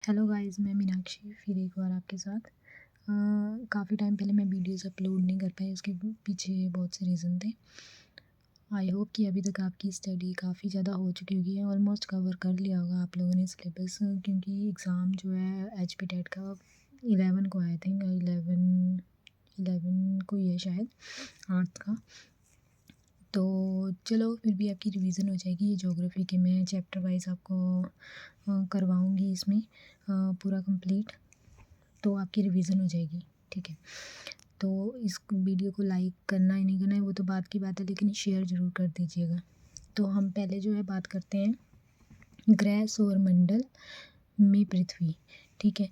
Hello guys, मैं मीनाक्षी फिर एक बार आपके साथ। काफ़ी टाइम पहले मैं वीडियोस अपलोड नहीं कर पाई, उसके पीछे बहुत से रीज़न थे। आई होप कि अभी तक आपकी स्टडी काफ़ी ज़्यादा हो चुकी होगी, ऑलमोस्ट कवर कर लिया होगा आप लोगों ने सिलेबस, क्योंकि एग्ज़ाम जो है एचपी टेट का 11 को आई थिंक 11 को ही है शायद, आर्ट्स का। तो चलो फिर भी आपकी रिवीजन हो जाएगी। ये ज्योग्राफी के मैं चैप्टर वाइज आपको करवाऊँगी इसमें पूरा कंप्लीट, तो आपकी रिवीजन हो जाएगी। ठीक है, तो इस वीडियो को लाइक करना ही नहीं करना है वो तो बात की बात है, लेकिन शेयर ज़रूर कर दीजिएगा। तो हम पहले जो है बात करते हैं ग्रह सौरमंडल में पृथ्वी। ठीक है,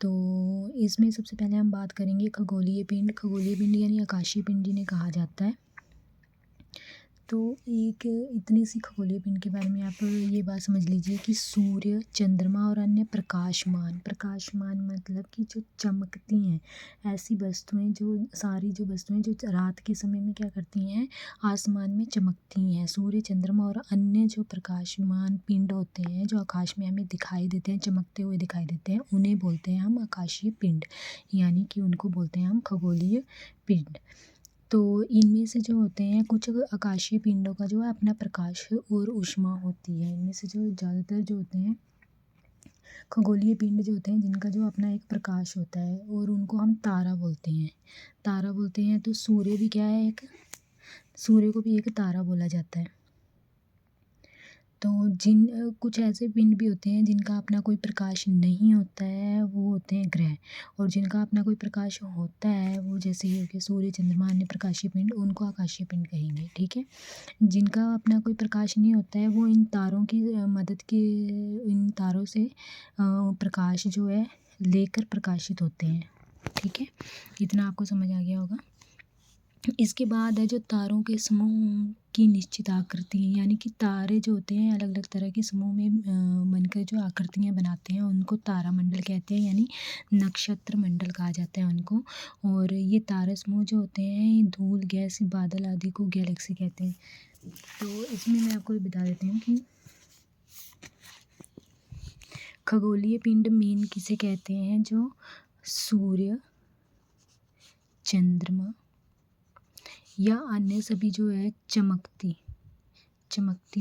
तो इसमें सबसे पहले हम बात करेंगे खगोलीय पिंड। खगोलीय पिंड यानी आकाशीय पिंड जिन्हें कहा जाता है। तो एक इतनी सी खगोलीय पिंड के बारे में आप ये बात समझ लीजिए कि सूर्य, चंद्रमा और अन्य प्रकाशमान मतलब कि जो चमकती हैं ऐसी वस्तुएं, जो सारी जो वस्तुएं जो रात के समय में क्या करती हैं, आसमान में चमकती हैं। सूर्य, चंद्रमा और अन्य जो प्रकाशमान पिंड होते हैं जो आकाश में हमें दिखाई देते हैं, चमकते हुए दिखाई देते हैं, उन्हें बोलते हैं हम आकाशीय पिंड, यानी कि उनको बोलते हैं हम खगोलीय पिंड। तो इनमें से जो होते हैं कुछ आकाशीय पिंडों का जो है अपना प्रकाश और ऊष्मा होती है। इनमें से जो ज़्यादातर जो होते हैं खगोलीय पिंड जो होते हैं जिनका जो अपना एक प्रकाश होता है, और उनको हम तारा बोलते हैं। तो सूर्य भी क्या है, एक सूर्य को भी एक तारा बोला जाता है। तो कुछ ऐसे पिंड भी होते हैं जिनका अपना कोई प्रकाश नहीं होता है, वो होते हैं ग्रह। और जिनका अपना कोई प्रकाश होता है, वो जैसे ही हो गया सूर्य, चंद्रमा, अन्य प्रकाशीय पिंड, उनको आकाशीय पिंड कहेंगे। ठीक है, जिनका अपना कोई प्रकाश नहीं होता है वो इन तारों की मदद के इन तारों से प्रकाश जो है लेकर प्रकाशित होते हैं। ठीक है, इतना आपको समझ आ गया होगा। इसके बाद है जो तारों के समूह की निश्चित आकृति, यानी कि तारे जो होते हैं अलग अलग तरह के समूह में बनकर जो आकृतियाँ बनाते हैं उनको तारामंडल कहते हैं, यानी नक्षत्र मंडल कहा जाता है उनको। और ये तारा समूह जो होते हैं धूल, गैस, बादल आदि को गैलेक्सी कहते हैं। तो इसमें मैं आपको बता देती हूँ कि खगोलीय पिंड मेन किसे कहते हैं, जो सूर्य, चंद्रमा या अन्य सभी जो है चमकती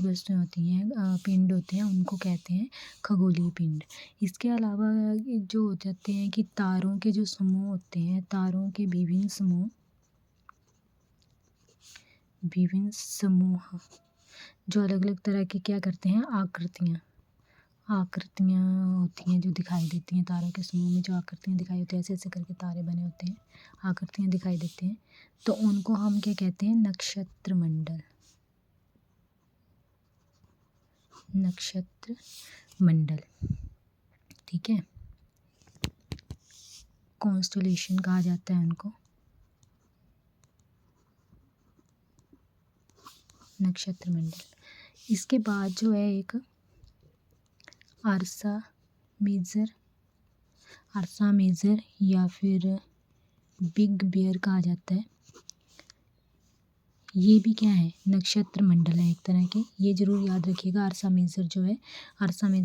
वस्तुएं होती हैं, पिंड होते हैं, उनको कहते हैं खगोलीय पिंड। इसके अलावा जो हो जाते हैं कि तारों के जो समूह होते हैं, तारों के विभिन्न समूह जो अलग अलग तरह के क्या करते हैं, आकृतियाँ होती हैं जो दिखाई देती हैं। तारों के समूह में जो आकृतियाँ दिखाई होती हैं, ऐसे ऐसे करके तारे बने होते हैं, आकृतियाँ दिखाई देती हैं, तो उनको हम क्या कहते हैं, नक्षत्र मंडल। ठीक है, कॉन्स्टलेशन कहा जाता है उनको, नक्षत्र मंडल। इसके बाद जो है एक अर्सा मेजर या फिर बिग बेयर कहा जाता है। ये भी क्या है, नक्षत्र मंडल है एक तरह के, ये जरूर याद रखिएगा। अर्सा मेजर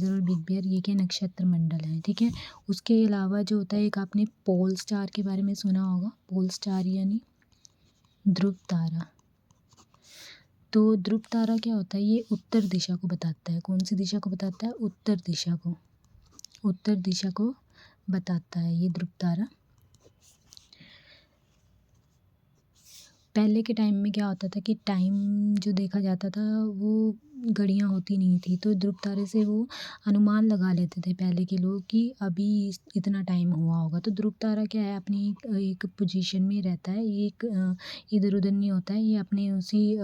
और बिग बेयर ये क्या, नक्षत्र मंडल है। ठीक है, उसके अलावा जो होता है एक आपने पोल स्टार के बारे में सुना होगा। पोल स्टार यानी ध्रुव तारा। तो ध्रुव तारा क्या होता है, ये उत्तर दिशा को बताता है। कौन सी दिशा को बताता है, उत्तर दिशा को बताता है ये ध्रुव तारा। पहले के टाइम में क्या होता था कि टाइम जो देखा जाता था वो घड़ियाँ होती नहीं थी, तो ध्रुव तारे से वो अनुमान लगा लेते थे पहले के लोग कि अभी इतना टाइम हुआ होगा। तो ध्रुव तारा क्या है, अपनी एक पोजीशन में रहता है, ये एक इधर उधर नहीं होता है, ये अपने उसी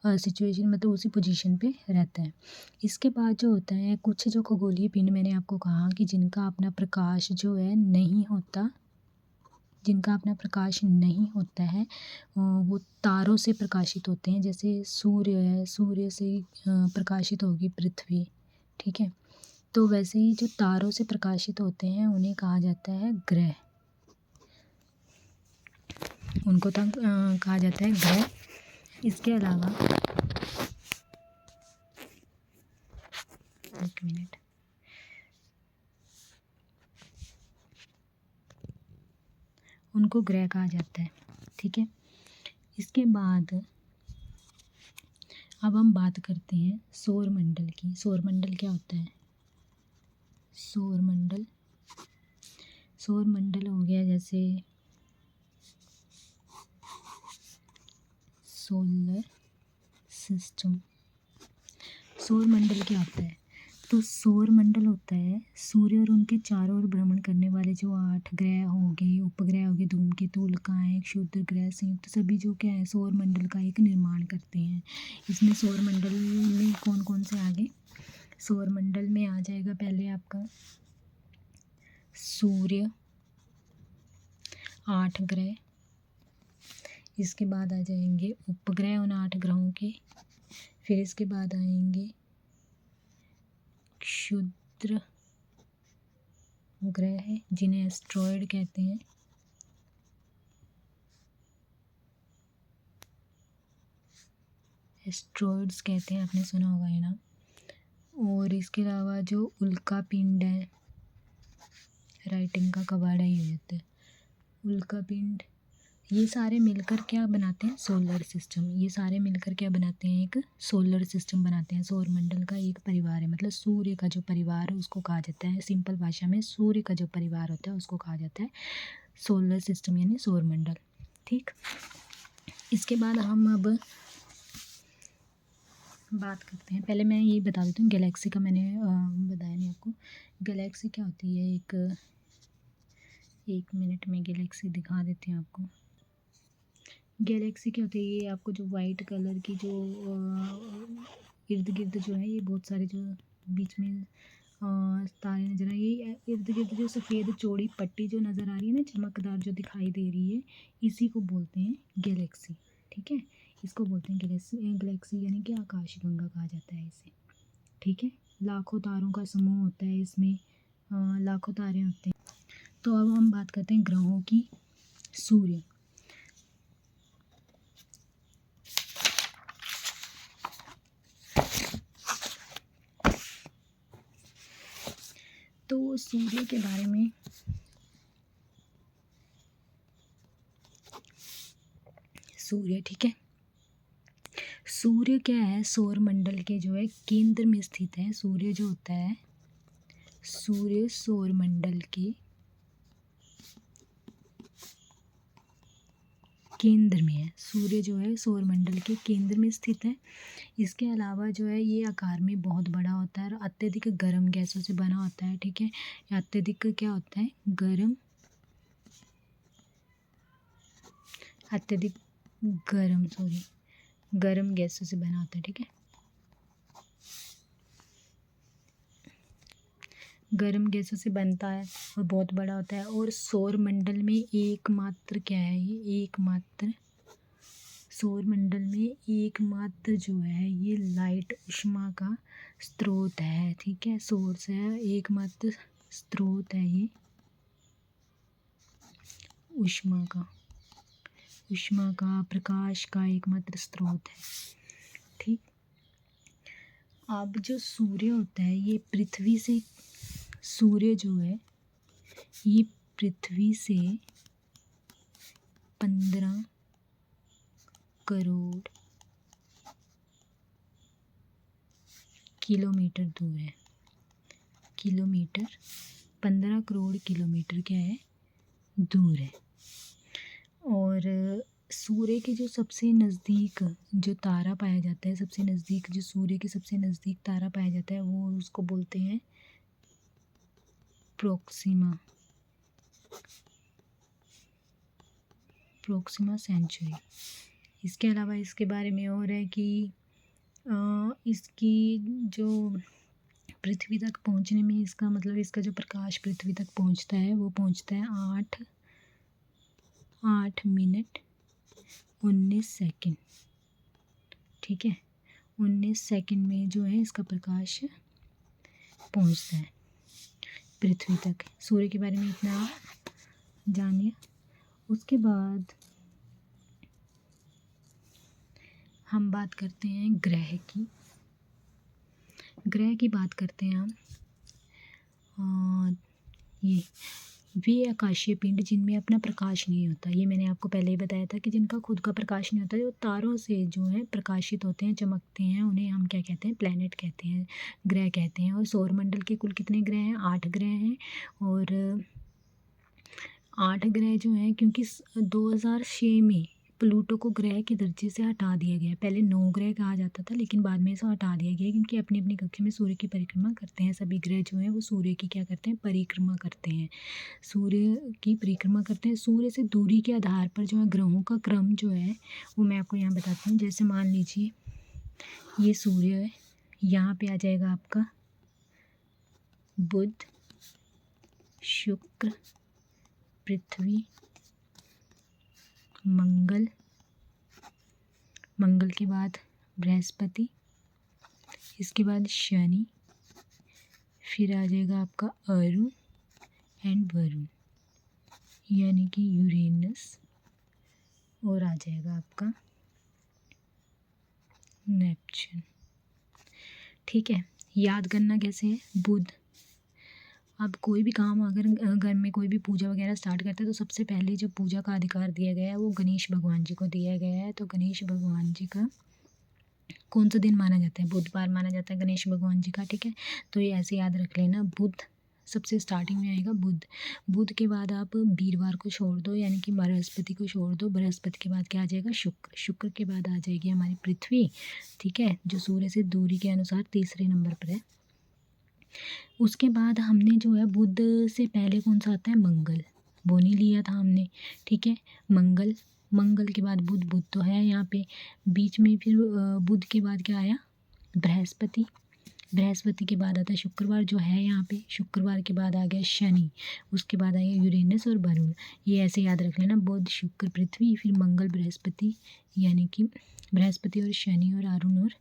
सिचुएशन मतलब उसी पोजीशन पे रहता है। इसके बाद जो होता है कुछ जो खगोलीय पिंड, मैंने आपको कहा कि जिनका अपना प्रकाश जो है नहीं होता, वो तारों से प्रकाशित होते हैं। जैसे सूर्य है, सूर्य से प्रकाशित होगी पृथ्वी। ठीक है, तो वैसे ही जो तारों से प्रकाशित होते हैं उन्हें कहा जाता है ग्रह, उनको तब कहा जाता है ग्रह। इसके अलावा एक मिनट, उनको ग्रह कहा जाता है। ठीक है, इसके बाद अब हम बात करते हैं सौरमंडल की। सौरमंडल क्या होता है? सौरमंडल हो गया जैसे सोलर सिस्टम। सौरमंडल क्या होता है? तो सौरमंडल होता है सूर्य और उनके चारों ओर भ्रमण करने वाले जो 8 ग्रह हो गए, उपग्रह हो गए, धूमकेतु, उल्काएं, क्षुद्र ग्रह, संयुक्त, सभी जो क्या है सौरमंडल का एक निर्माण करते हैं। इसमें सौरमंडल में कौन कौन से आ गए? सौरमंडल में आ जाएगा पहले आपका सूर्य, 8 ग्रह, इसके बाद आ जाएंगे उपग्रह उन 8 ग्रहों के, फिर इसके बाद आएंगे क्षुद्र ग्रह है जिन्हें एस्ट्रॉयड कहते हैं, एस्ट्रॉयड्स कहते हैं, आपने सुना होगा ये नाम। और इसके अलावा जो उल्का पिंड है, राइटिंग का कबाड़ा ही हो जाता है, उल्का पिंड, ये सारे मिलकर क्या बनाते हैं? Solar system. ये सारे मिलकर क्या बनाते हैं? एक सोलर सिस्टम बनाते हैं। सौरमंडल का एक परिवार है, मतलब सूर्य का जो परिवार है उसको कहा जाता है, सिंपल भाषा में सूर्य का जो परिवार होता है उसको कहा जाता है सोलर सिस्टम यानी सौरमंडल। ठीक, इसके बाद हम अब बात करते हैं, पहले मैं ये बता देती हूँ गैलेक्सी का, मैंने बताया नहीं आपको। गैलेक्सी क्या होती है? एक मिनट में गैलेक्सी दिखा देती हूँ आपको। गैलेक्सी क्या होती है? ये आपको जो वाइट कलर की जो इर्द गिर्द जो है ये बहुत सारे जो बीच में तारे नज़र आ रही है, इर्द गिर्द जो सफ़ेद चौड़ी पट्टी जो नज़र आ रही है ना, चमकदार जो दिखाई दे रही है, इसी को बोलते हैं गैलेक्सी। ठीक है, इसको बोलते हैं गैलेक्सी यानी कि आकाशगंगा कहा जाता है इसे। ठीक है, लाखों तारों का समूह होता है इसमें, लाखों तारे होते हैं। तो अब हम बात करते हैं ग्रहों की। सूर्य, तो सूर्य के बारे में सूर्य, ठीक है, सूर्य क्या है? सौरमंडल के जो है केंद्र में स्थित है। सूर्य जो होता है, सूर्य सौरमंडल के केंद्र में है। सूर्य जो है सौरमंडल के केंद्र में स्थित है। इसके अलावा जो है ये आकार में बहुत बड़ा होता है और अत्यधिक गर्म गैसों से बना होता है। ठीक है, अत्यधिक क्या होता है? अत्यधिक गर्म गैसों से बना होता है। ठीक है, गर्म गैसों से बनता है और बहुत बड़ा होता है। और सौरमंडल में एकमात्र क्या है? ये एकमात्र सौरमंडल में एकमात्र जो है ये लाइट ऊष्मा का स्रोत है। ठीक है, सोर्स है, एकमात्र स्रोत है ये ऊष्मा का प्रकाश का एकमात्र स्रोत है। ठीक, अब जो सूर्य होता है ये पृथ्वी से, सूर्य जो है ये पृथ्वी से 15 करोड़ किलोमीटर दूर है। 15 करोड़ किलोमीटर क्या है? दूर है। और सूर्य के जो सबसे नज़दीक जो तारा पाया जाता है, सबसे नज़दीक जो सूर्य के सबसे नज़दीक तारा पाया जाता है वो उसको बोलते हैं प्रोक्सिमा सेंचुरी। इसके अलावा इसके बारे में और है कि इसकी जो पृथ्वी तक पहुंचने में इसका मतलब इसका जो प्रकाश पृथ्वी तक पहुंचता है वो पहुंचता है 8 मिनट 19 सेकंड। ठीक है, 19 सेकंड में जो है इसका प्रकाश पहुंचता है पृथ्वी तक। सूर्य के बारे में इतना जानिए। उसके बाद हम बात करते हैं ग्रह की। ग्रह की बात करते हैं हम। ये वे आकाशीय पिंड जिनमें अपना प्रकाश नहीं होता, ये मैंने आपको पहले ही बताया था कि जिनका खुद का प्रकाश नहीं होता, जो तारों से जो है प्रकाशित होते हैं, चमकते हैं, उन्हें हम क्या कहते हैं, प्लैनेट कहते हैं, ग्रह कहते हैं। और सौरमंडल के कुल कितने ग्रह हैं? 8 ग्रह हैं। और 8 ग्रह जो हैं, क्योंकि 2006 में प्लूटो को ग्रह के दर्जे से हटा दिया गया। पहले 9 ग्रह कहा जाता था, लेकिन बाद में इसे हटा दिया गया क्योंकि अपनी अपनी कक्षा में सूर्य की परिक्रमा करते हैं। सभी ग्रह जो हैं वो सूर्य की क्या करते हैं? परिक्रमा करते हैं। सूर्य की परिक्रमा करते हैं। सूर्य से दूरी के आधार पर जो है ग्रहों का क्रम जो है वो मैं आपको यहाँ बताती हूँ। जैसे मान लीजिए ये सूर्य है, यहाँ पे आ जाएगा आपका बुध, शुक्र, पृथ्वी, मंगल, मंगल के बाद बृहस्पति, इसके बाद शनि, फिर आ जाएगा आपका अरुण एंड वरुण, यानी कि यूरेनस, और आ जाएगा आपका नेपच्यून। ठीक है, याद करना कैसे है? बुध, अब कोई भी काम अगर घर में कोई भी पूजा वगैरह स्टार्ट करते हैं तो सबसे पहले जो पूजा का अधिकार दिया गया है वो गणेश भगवान जी को दिया गया है। तो गणेश भगवान जी का कौन सा दिन माना जाता है? बुधवार माना जाता है गणेश भगवान जी का। ठीक है, तो ये ऐसे याद रख लेना, बुध सबसे स्टार्टिंग में आएगा बुध। बुध के बाद आप वीरवार को छोड़ दो, यानी कि बृहस्पति को छोड़ दो। बृहस्पति के बाद क्या आ जाएगा? शुक्र। शुक्र के बाद आ जाएगी हमारी पृथ्वी, ठीक है, जो सूर्य से दूरी के अनुसार तीसरे नंबर पर है। उसके बाद हमने जो है बुध से पहले कौन सा आता है? मंगल, वो नहीं लिया था हमने। ठीक है, मंगल, मंगल के बाद बुध, बुध तो है यहाँ पे बीच में। फिर बुध के बाद क्या आया? बृहस्पति। बृहस्पति के बाद आता है शुक्रवार जो है यहाँ पे। शुक्रवार के बाद आ गया शनि, उसके बाद आया यूरेनस और वरुण। ये ऐसे याद रख लेना, बुध, शुक्र, पृथ्वी, फिर मंगल, बृहस्पति, यानी कि बृहस्पति और शनि और अरुण और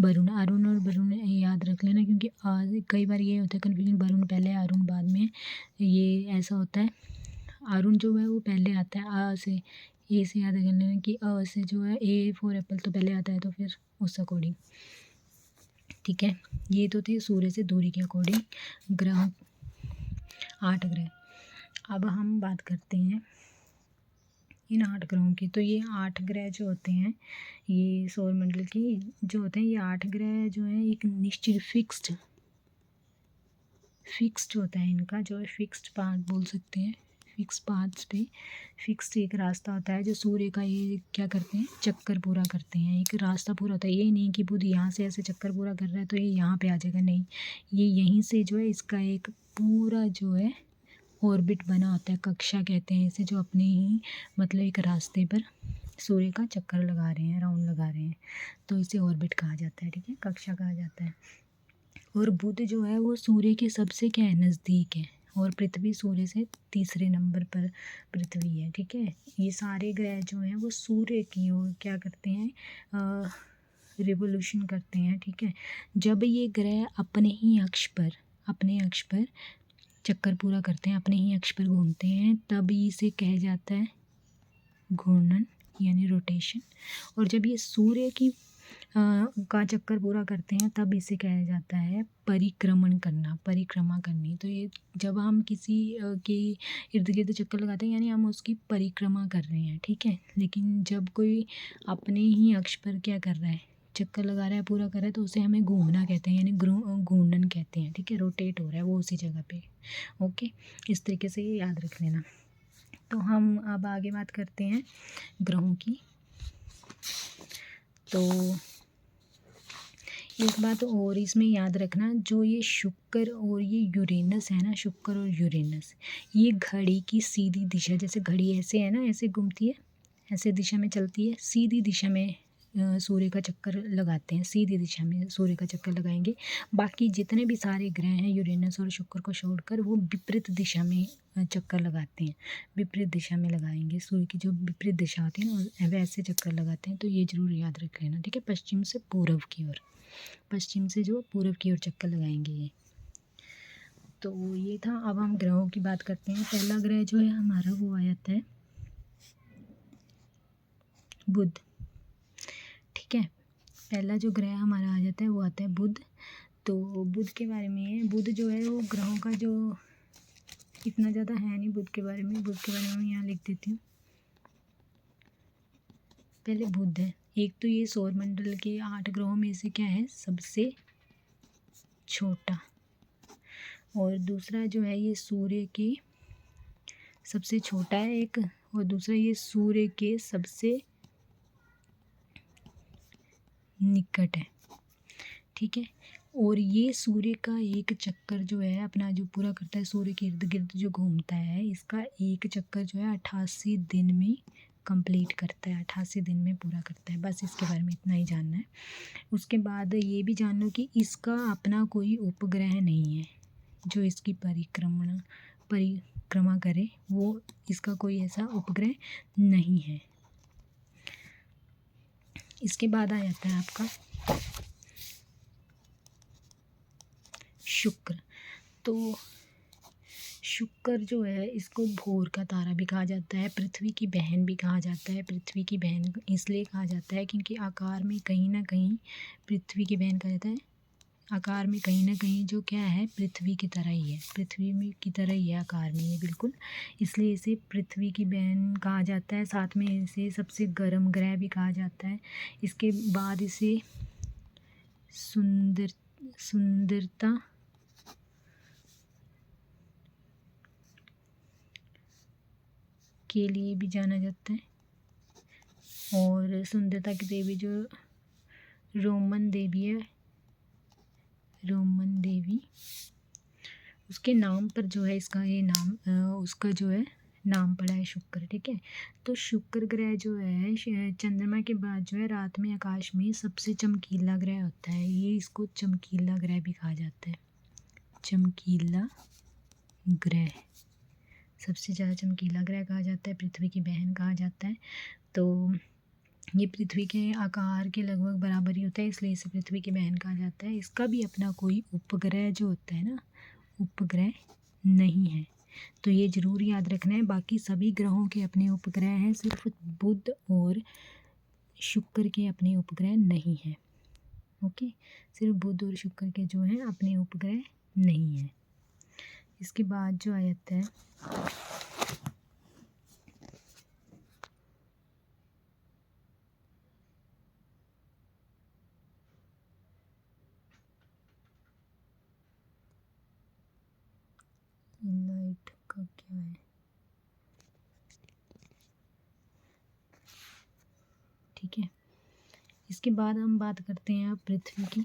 वरुण। अरुण और वरुण याद रख लेना, क्योंकि कई बार ये होता है कन्फ्यूजन, वरुण पहले अरुण बाद में, ये ऐसा होता है। अरुण जो है वो पहले आता है अ से, ए से याद कर लेना कि अ से जो है ए फॉर एप्पल तो पहले आता है, तो फिर उस अकॉर्डिंग। ठीक है, ये तो थे सूर्य से दूरी के अकॉर्डिंग ग्रह, 8 ग्रह। अब हम बात करते हैं इन 8 ग्रहों की। तो ये 8 ग्रह जो होते हैं, ये सौरमंडल की जो होते हैं, ये 8 ग्रह जो हैं एक निश्चित फिक्स्ड होता है इनका, जो है फिक्स्ड पाथ बोल सकते हैं। फिक्स पाथ्स पे फिक्स्ड एक रास्ता होता है जो सूर्य का ये क्या करते हैं? चक्कर पूरा करते हैं। एक रास्ता पूरा होता है, ये नहीं कि बुध यहाँ से ऐसे चक्कर पूरा कर रहा है तो ये यहाँ पे आ जाएगा, नहीं, ये यहीं से जो है इसका एक पूरा जो है ऑर्बिट बना होता है, कक्षा कहते हैं इसे, जो अपने ही मतलब एक रास्ते पर सूर्य का चक्कर लगा रहे हैं, राउंड लगा रहे हैं, तो इसे ऑर्बिट कहा जाता है। ठीक है, कक्षा कहा जाता है। और बुध जो है वो सूर्य के सबसे क्या है? नज़दीक है। और पृथ्वी सूर्य से तीसरे नंबर पर पृथ्वी है। ठीक है, ये सारे ग्रह जो हैं वो सूर्य की ओर क्या करते हैं? रिवोल्यूशन करते हैं। ठीक है, जब ये ग्रह अपने अक्ष पर चक्कर पूरा करते हैं, अपने ही अक्ष पर घूमते हैं, तब इसे कहा जाता है घूर्णन, यानी रोटेशन। और जब ये सूर्य की का चक्कर पूरा करते हैं तब इसे कहा जाता है परिक्रमण करना, परिक्रमा करनी। तो ये जब हम किसी के इर्द गिर्द चक्कर लगाते हैं, यानी हम उसकी परिक्रमा कर रहे हैं। ठीक है, लेकिन जब कोई अपने ही अक्ष पर क्या कर रहा है? चक्कर लगा रहा है, पूरा कर रहा है, तो उसे हमें घूमना कहते हैं, यानी घूर्णन कहते हैं। ठीक है, रोटेट हो रहा है वो उसी जगह पे। ओके, इस तरीके से ये याद रख लेना। तो हम अब आगे बात करते हैं ग्रहों की। तो एक बात और इसमें याद रखना, जो ये शुक्र और ये यूरेनस है ना, शुक्र और यूरेनस, ये घड़ी की सीधी दिशा, जैसे घड़ी ऐसे है ना, ऐसे घूमती है, ऐसे दिशा में चलती है, सीधी दिशा में सूर्य का चक्कर लगाते हैं, सीधी दिशा में सूर्य का चक्कर लगाएंगे। बाकी जितने भी सारे ग्रह हैं यूरेनस और शुक्र को छोड़कर, वो विपरीत दिशा में चक्कर लगाते हैं, विपरीत दिशा में लगाएंगे। सूर्य की जो विपरीत दिशा होती है ना, वैसे चक्कर लगाते हैं। तो ये जरूर याद रख लेना। ठीक है, पश्चिम से पूर्व की ओर, पश्चिम से जो पूर्व की ओर चक्कर लगाएंगे ये। तो ये था। अब हम ग्रहों की बात करते हैं। पहला ग्रह जो है हमारा वो आ जाता है बुध। ठीक है, पहला जो ग्रह हमारा आ जाता है वो आता है बुध। तो बुध के बारे में, बुध जो है वो ग्रहों का जो इतना ज़्यादा है नहीं बुध के बारे में। बुध के बारे में मैं यहाँ लिख देती हूँ। पहले बुध है, एक तो ये सौरमंडल के 8 ग्रहों में से क्या है, सबसे छोटा। और दूसरा जो है ये सूर्य के सबसे छोटा है एक, और दूसरा ये सूर्य के सबसे निकट है, ठीक है। और ये सूर्य का एक चक्कर जो है अपना जो पूरा करता है, सूर्य के इर्द गिर्द जो घूमता है, इसका एक चक्कर जो है 88 दिन में कंप्लीट करता है, 88 दिन में पूरा करता है। बस इसके बारे में इतना ही जानना है। उसके बाद ये भी जान लो कि इसका अपना कोई उपग्रह नहीं है जो इसकी परिक्रमा करे, वो इसका कोई ऐसा उपग्रह नहीं है। इसके बाद आ जाता है आपका शुक्र। तो शुक्र जो है इसको भोर का तारा भी कहा जाता है, पृथ्वी की बहन भी कहा जाता है। पृथ्वी की बहन इसलिए कहा जाता है क्योंकि आकार में कहीं ना कहीं पृथ्वी की बहन कहा जाता है। आकार में कहीं ना कहीं जो क्या है, पृथ्वी की तरह ही है, पृथ्वी में की तरह ही है आकार में ये बिल्कुल, इसलिए इसे पृथ्वी की बहन कहा जाता है। साथ में इसे सबसे गर्म ग्रह भी कहा जाता है। इसके बाद इसे सुंदरता के लिए भी जाना जाता है। और सुंदरता की देवी जो रोमन देवी है, रोमन देवी, उसके नाम पर जो है इसका ये नाम उसका जो है नाम पड़ा है शुक्र, ठीक है। तो शुक्र ग्रह जो है चंद्रमा के बाद जो है रात में आकाश में सबसे चमकीला ग्रह होता है। ये इसको चमकीला ग्रह भी कहा जाता है। चमकीला ग्रह, सबसे ज़्यादा चमकीला ग्रह कहा जाता है, पृथ्वी की बहन कहा जाता है। तो ये पृथ्वी के आकार के लगभग बराबर ही होता है, इसलिए इसे पृथ्वी की बहन कहा जाता है। इसका भी अपना कोई उपग्रह जो होता है ना, उपग्रह नहीं है। तो ये ज़रूर याद रखना है। बाकी सभी ग्रहों के अपने उपग्रह हैं, सिर्फ बुध और शुक्र के अपने उपग्रह नहीं हैं। ओके, सिर्फ बुध और शुक्र के जो हैं अपने उपग्रह नहीं हैं। इसके बाद जो आ जाता है लाइट का क्या है, ठीक है। इसके बाद हम बात करते हैं अब पृथ्वी की।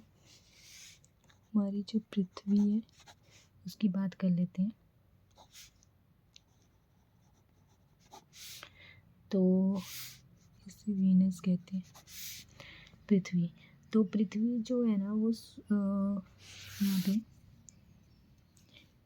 हमारी जो पृथ्वी है उसकी बात कर लेते हैं। तो इसे वीनस कहते हैं, पृथ्वी। तो पृथ्वी जो है ना वो यहाँ पे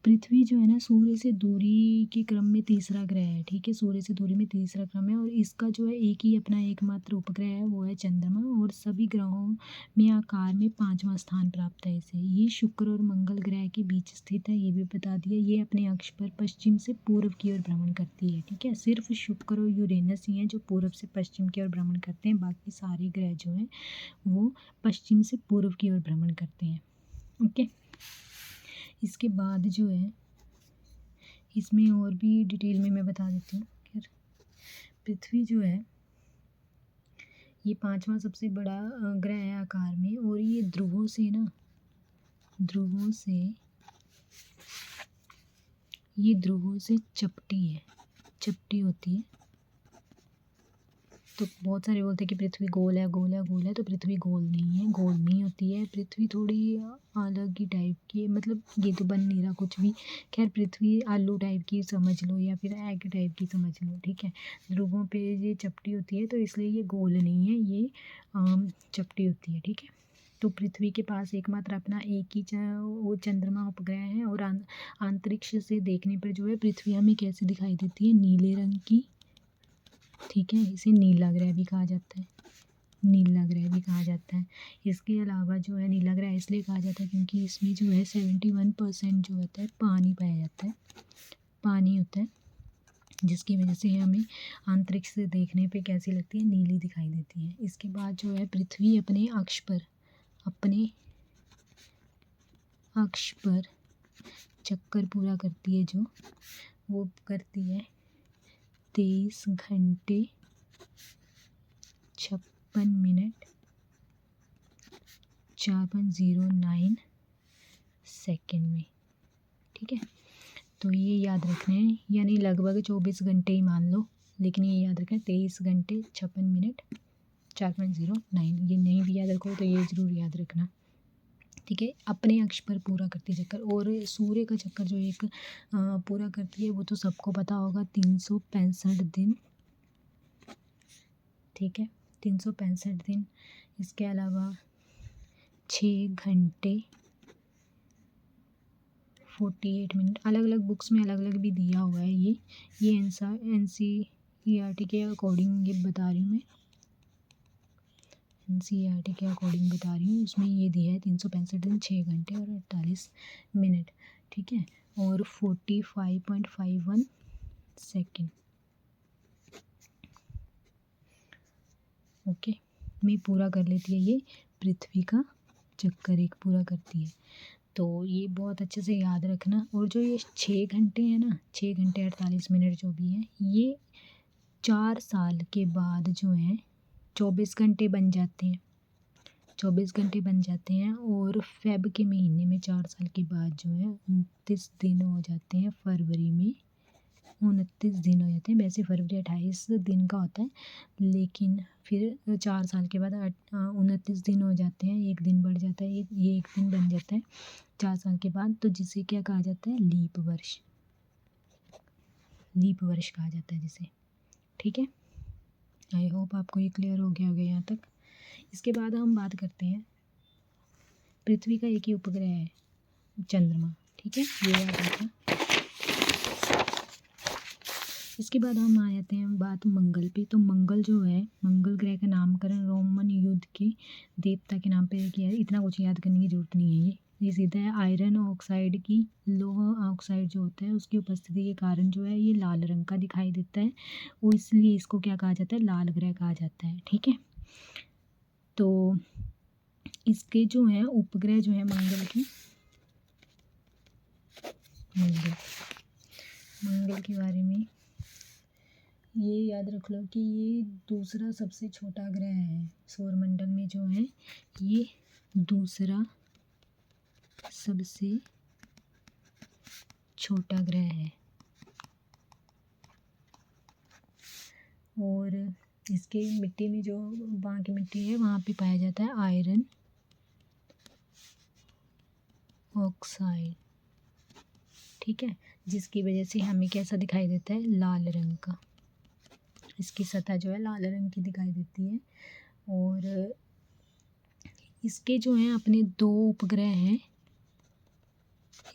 पृथ्वी जो है ना सूर्य से दूरी के क्रम में तीसरा ग्रह है, ठीक है। सूर्य से दूरी में तीसरा क्रम है और इसका जो है एक ही अपना एकमात्र उपग्रह है, वो है चंद्रमा। और सभी ग्रहों में आकार में 5वां स्थान प्राप्त है इसे। ये शुक्र और मंगल ग्रह के बीच स्थित है, ये भी बता दिया। ये अपने अक्ष पर पश्चिम से पूर्व की ओर भ्रमण करती है, ठीक है। सिर्फ शुक्र और यूरेनस ही हैं जो पूर्व से पश्चिम की ओर भ्रमण करते हैं, बाकी सारे ग्रह जो हैं वो पश्चिम से पूर्व की ओर भ्रमण करते हैं। ओके, इसके बाद जो है इसमें और भी डिटेल में मैं बता देती हूँ। खैर, पृथ्वी जो है ये 5वां सबसे बड़ा ग्रह है आकार में, और ये ध्रुवों से ना, ध्रुवों से ये ध्रुवों से चपटी है, चपटी होती है। तो बहुत सारे बोलते हैं कि पृथ्वी गोल है, गोल है, गोल है। तो पृथ्वी गोल नहीं है, गोल नहीं होती है। पृथ्वी थोड़ी अलग ही टाइप की है, मतलब ये तो बन नहीं रहा कुछ भी। खैर, पृथ्वी आलू टाइप की समझ लो या फिर एग टाइप की समझ लो, ठीक है। ध्रुवों पे ये चपटी होती है, तो इसलिए ये गोल नहीं है, ये चपटी होती है, ठीक है। तो पृथ्वी के पास एकमात्र अपना एक ही वो चंद्रमा उपग्रह है। और अंतरिक्ष से देखने पर जो है पृथ्वी हमें कैसे दिखाई देती है, नीले रंग की, ठीक है। इसे नीला ग्रह भी कहा जाता है, नीला ग्रह भी कहा जाता है। इसके अलावा जो है नीला ग्रह इसलिए कहा जाता है क्योंकि इसमें जो है 71% जो होता है पानी पाया जाता है, पानी होता है, जिसकी वजह से हमें अंतरिक्ष से देखने पे कैसी लगती है, नीली दिखाई देती है। इसके बाद जो है पृथ्वी अपने अक्ष पर चक्कर पूरा करती है जो, वो करती है 23 घंटे 56 मिनट 4.09 सेकेंड में। ठीक है, तो ये याद रखना है, यानी लगभग 24 घंटे ही मान लो, लेकिन ये याद रखना 23 घंटे 56 मिनट 4.09। ये नहीं भी याद रखो तो ये ज़रूर याद रखना। ठीक है, अपने अक्ष पर पूरा करती है चक्कर। और सूर्य का चक्कर जो एक पूरा करती है वो तो सबको पता होगा, 365 दिन। ठीक है, 365 दिन। इसके अलावा 6 घंटे 48 मिनट। अलग अलग बुक्स में अलग अलग भी दिया हुआ है ये NCERT के अकॉर्डिंग ये बता रही हूँ मैं, NCERT के अकॉर्डिंग बता रही हूँ। उसमें ये दिया है 365 दिन 6 घंटे और 48 मिनट। ठीक है, और 45.51 सेकेंड। ओके, मैं पूरा कर लेती है ये पृथ्वी का चक्कर एक पूरा करती है। तो ये बहुत अच्छे से याद रखना। और जो ये 6 घंटे हैं ना, 6 घंटे 48 मिनट जो भी है, ये 4 साल के बाद जो है 24 घंटे बन जाते हैं, 24 घंटे बन जाते हैं। और फेब के महीने में 4 साल के बाद जो है 29 दिन हो जाते हैं। फरवरी में 29 दिन हो जाते हैं। वैसे फरवरी 28 दिन का होता है, लेकिन फिर 4 साल के बाद 29 दिन हो जाते हैं, एक दिन बढ़ जाता है, ये एक दिन बन जाता है 4 साल के बाद। तो जिसे क्या कहा जाता है, लीप वर्ष, लीप वर्ष कहा जाता है जिसे। ठीक है, आई होप आपको ये क्लियर हो गया होगा यहाँ तक। इसके बाद हम बात करते हैं, पृथ्वी का एक ही उपग्रह है चंद्रमा। ठीक है, ये याद रखना। इसके बाद हम आ जाते हैं बात मंगल पे। तो मंगल जो है, मंगल ग्रह का नामकरण रोमन युद्ध के देवता के नाम पे किया है। इतना कुछ याद करने की जरूरत नहीं है, ये सीधा है। आयरन ऑक्साइड की, लोहा ऑक्साइड जो होता है उसकी उपस्थिति के कारण जो है ये लाल रंग का दिखाई देता है, वो इसलिए इसको क्या कहा जाता है, लाल ग्रह कहा जाता है। ठीक है, तो इसके जो है उपग्रह जो है मंगल की, मंगल के बारे में ये याद रख लो कि ये दूसरा सबसे छोटा ग्रह है सौरमंडल में जो है, ये दूसरा सबसे छोटा ग्रह है। और इसके मिट्टी में जो वहाँ की मिट्टी है वहाँ पे पाया जाता है आयरन ऑक्साइड। ठीक है, जिसकी वजह से हमें कैसा दिखाई देता है, लाल रंग का। इसकी सतह जो है लाल रंग की दिखाई देती है। और इसके जो हैं अपने 2 उपग्रह हैं,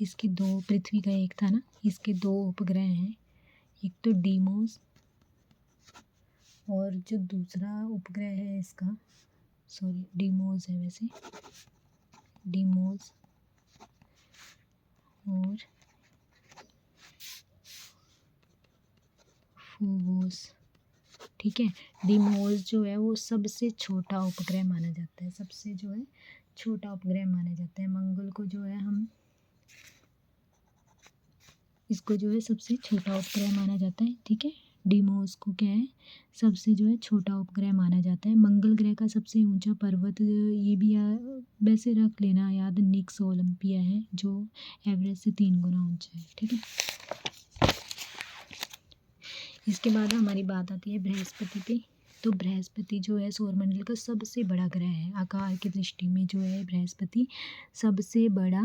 इसके 2, पृथ्वी का एक था ना, इसके 2 उपग्रह हैं, एक तो डीमोस और जो दूसरा उपग्रह है इसका, सॉरी डीमोस है वैसे, डीमोस और फोबोस। ठीक है, डीमोस जो है वो सबसे छोटा उपग्रह माना जाता है, सबसे जो है छोटा उपग्रह माना जाता है। मंगल को जो है हम इसको जो है सबसे छोटा उपग्रह माना जाता है। ठीक है, डीमोस को क्या है, सबसे जो है छोटा उपग्रह माना जाता है। मंगल ग्रह का सबसे ऊंचा पर्वत ये भी वैसे रख लेना याद, निक्स ओलंपिया है, जो एवरेस्ट से 3 गुना ऊंचा है। ठीक है, इसके बाद हमारी बात आती है बृहस्पति पे। तो बृहस्पति जो है सौरमंडल का सबसे बड़ा ग्रह है। आकार की दृष्टि में जो है बृहस्पति सबसे बड़ा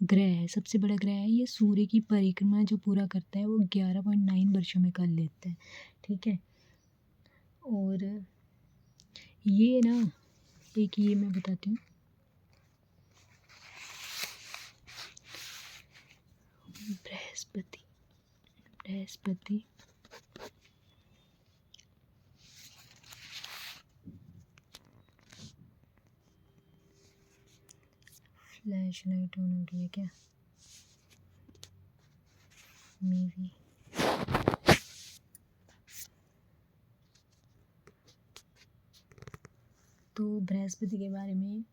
ग्रह है, सबसे बड़ा ग्रह है। ये सूर्य की परिक्रमा जो पूरा करता है वो 11.9 वर्षों में कर लेता है। ठीक है, और ये ना, एक ये मैं बताती हूँ, बृहस्पति फ्लैश लाइट ऑन हो रही है क्या, मे बी। तो बृहस्पति के बारे में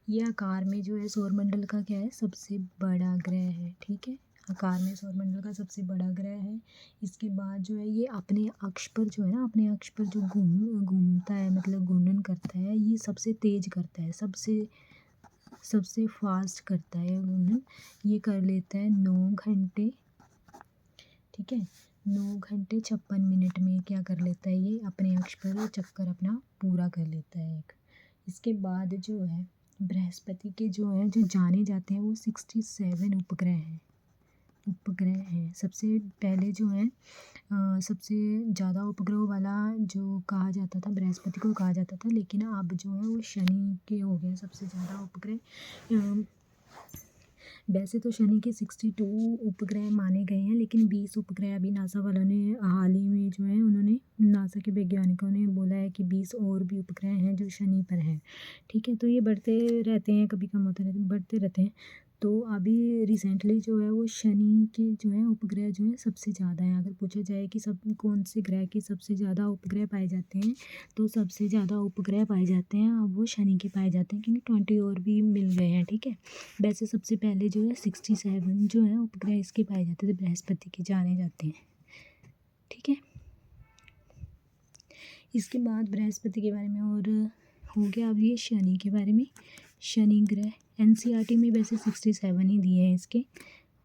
ये आकार में जो है सौरमंडल का क्या है, सबसे बड़ा ग्रह है। ठीक है, आकार में सौरमंडल का सबसे बड़ा ग्रह है। इसके बाद जो है ये अपने अक्ष पर जो है ना, अपने अक्ष पर जो घूमता है, मतलब घूर्णन करता है, ये सबसे तेज करता है, सबसे फास्ट करता है घूर्णन। ये कर लेता है 9 घंटे। ठीक है, 9 घंटे 56 मिनट में क्या कर लेता है, ये अपने अक्ष पर चक्कर अपना पूरा कर लेता है एक। इसके बाद जो है बृहस्पति के जो है, जो जाने जाते हैं, वो 67 उपग्रह हैं। सबसे पहले जो है सबसे ज़्यादा उपग्रहों वाला जो कहा जाता था, बृहस्पति को कहा जाता था, लेकिन अब जो है वो शनि के हो गए सबसे ज़्यादा उपग्रह। वैसे तो शनि के 62 उपग्रह माने गए हैं, लेकिन 20 उपग्रह अभी नासा वालों ने हाल ही में जो है, उन्होंने नासा के वैज्ञानिकों ने बोला है कि 20 और भी उपग्रह हैं जो शनि पर हैं। ठीक है, तो ये बढ़ते रहते हैं, कभी कम होते रहते हैं, बढ़ते रहते हैं। तो अभी रिसेंटली जो है वो शनि के जो है उपग्रह जो है सबसे ज़्यादा हैं। अगर पूछा जाए कि सब कौन से ग्रह के सबसे ज़्यादा उपग्रह पाए जाते हैं, तो सबसे ज़्यादा उपग्रह पाए जाते हैं अब वो शनि के पाए जाते हैं, क्योंकि 20 और भी मिल गए हैं। ठीक है, वैसे सबसे पहले जो है 67 जो है उपग्रह इसके पाए जाते थे, बृहस्पति के जाने जाते हैं। ठीक है, इसके बाद बृहस्पति के बारे में और हो गया। अब ये शनि के बारे में, शनि ग्रह एनसीईआरटी में वैसे 67 ही दिए हैं इसके,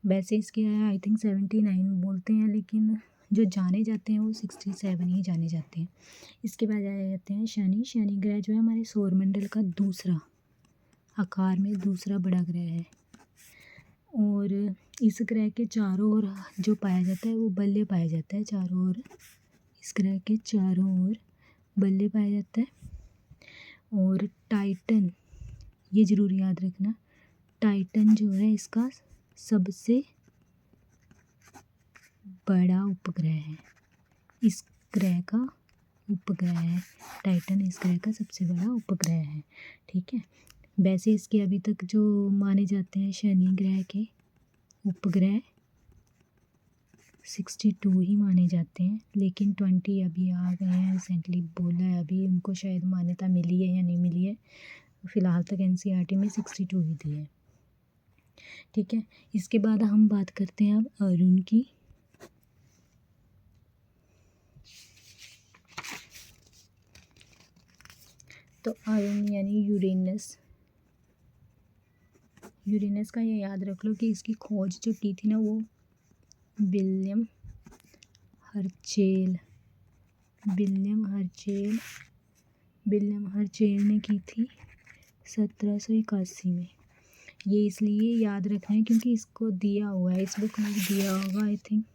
वैसे इसके आई थिंक 79 बोलते हैं, लेकिन जो जाने जाते हैं वो 67 ही जाने जाते हैं। इसके बाद आ जाते हैं शनि ग्रह जो है हमारे सौरमंडल का दूसरा, आकार में दूसरा बड़ा ग्रह है। और इस ग्रह के चारों ओर जो पाया जाता है वो बल्ले पाया जाता है, चारों ओर इस ग्रह के चारों ओर बल्ले पाया जाता है। और टाइटन, ये ज़रूर याद रखना, टाइटन जो है इसका सबसे बड़ा उपग्रह है, इस ग्रह का उपग्रह है टाइटन, इस ग्रह का सबसे बड़ा उपग्रह है। ठीक है, वैसे इसके अभी तक जो माने जाते हैं शनि ग्रह के उपग्रह 62 ही माने जाते हैं, लेकिन 20 अभी आ गए हैं, रिसेंटली बोला है, अभी उनको शायद मान्यता मिली है या नहीं मिली है। फ़िलहाल तक एनसीईआरटी में 62 ही दी है। ठीक है, इसके बाद हम बात करते हैं अब अरुण की। तो अरुण यानी यूरेनस का ये याद रख लो कि इसकी खोज जो की थी ना, वो विलियम हर्चेल ने की थी 1781 में। ये इसलिए याद रखना है क्योंकि इसको दिया हुआ है, इस बुक में दिया होगा, आई थिंक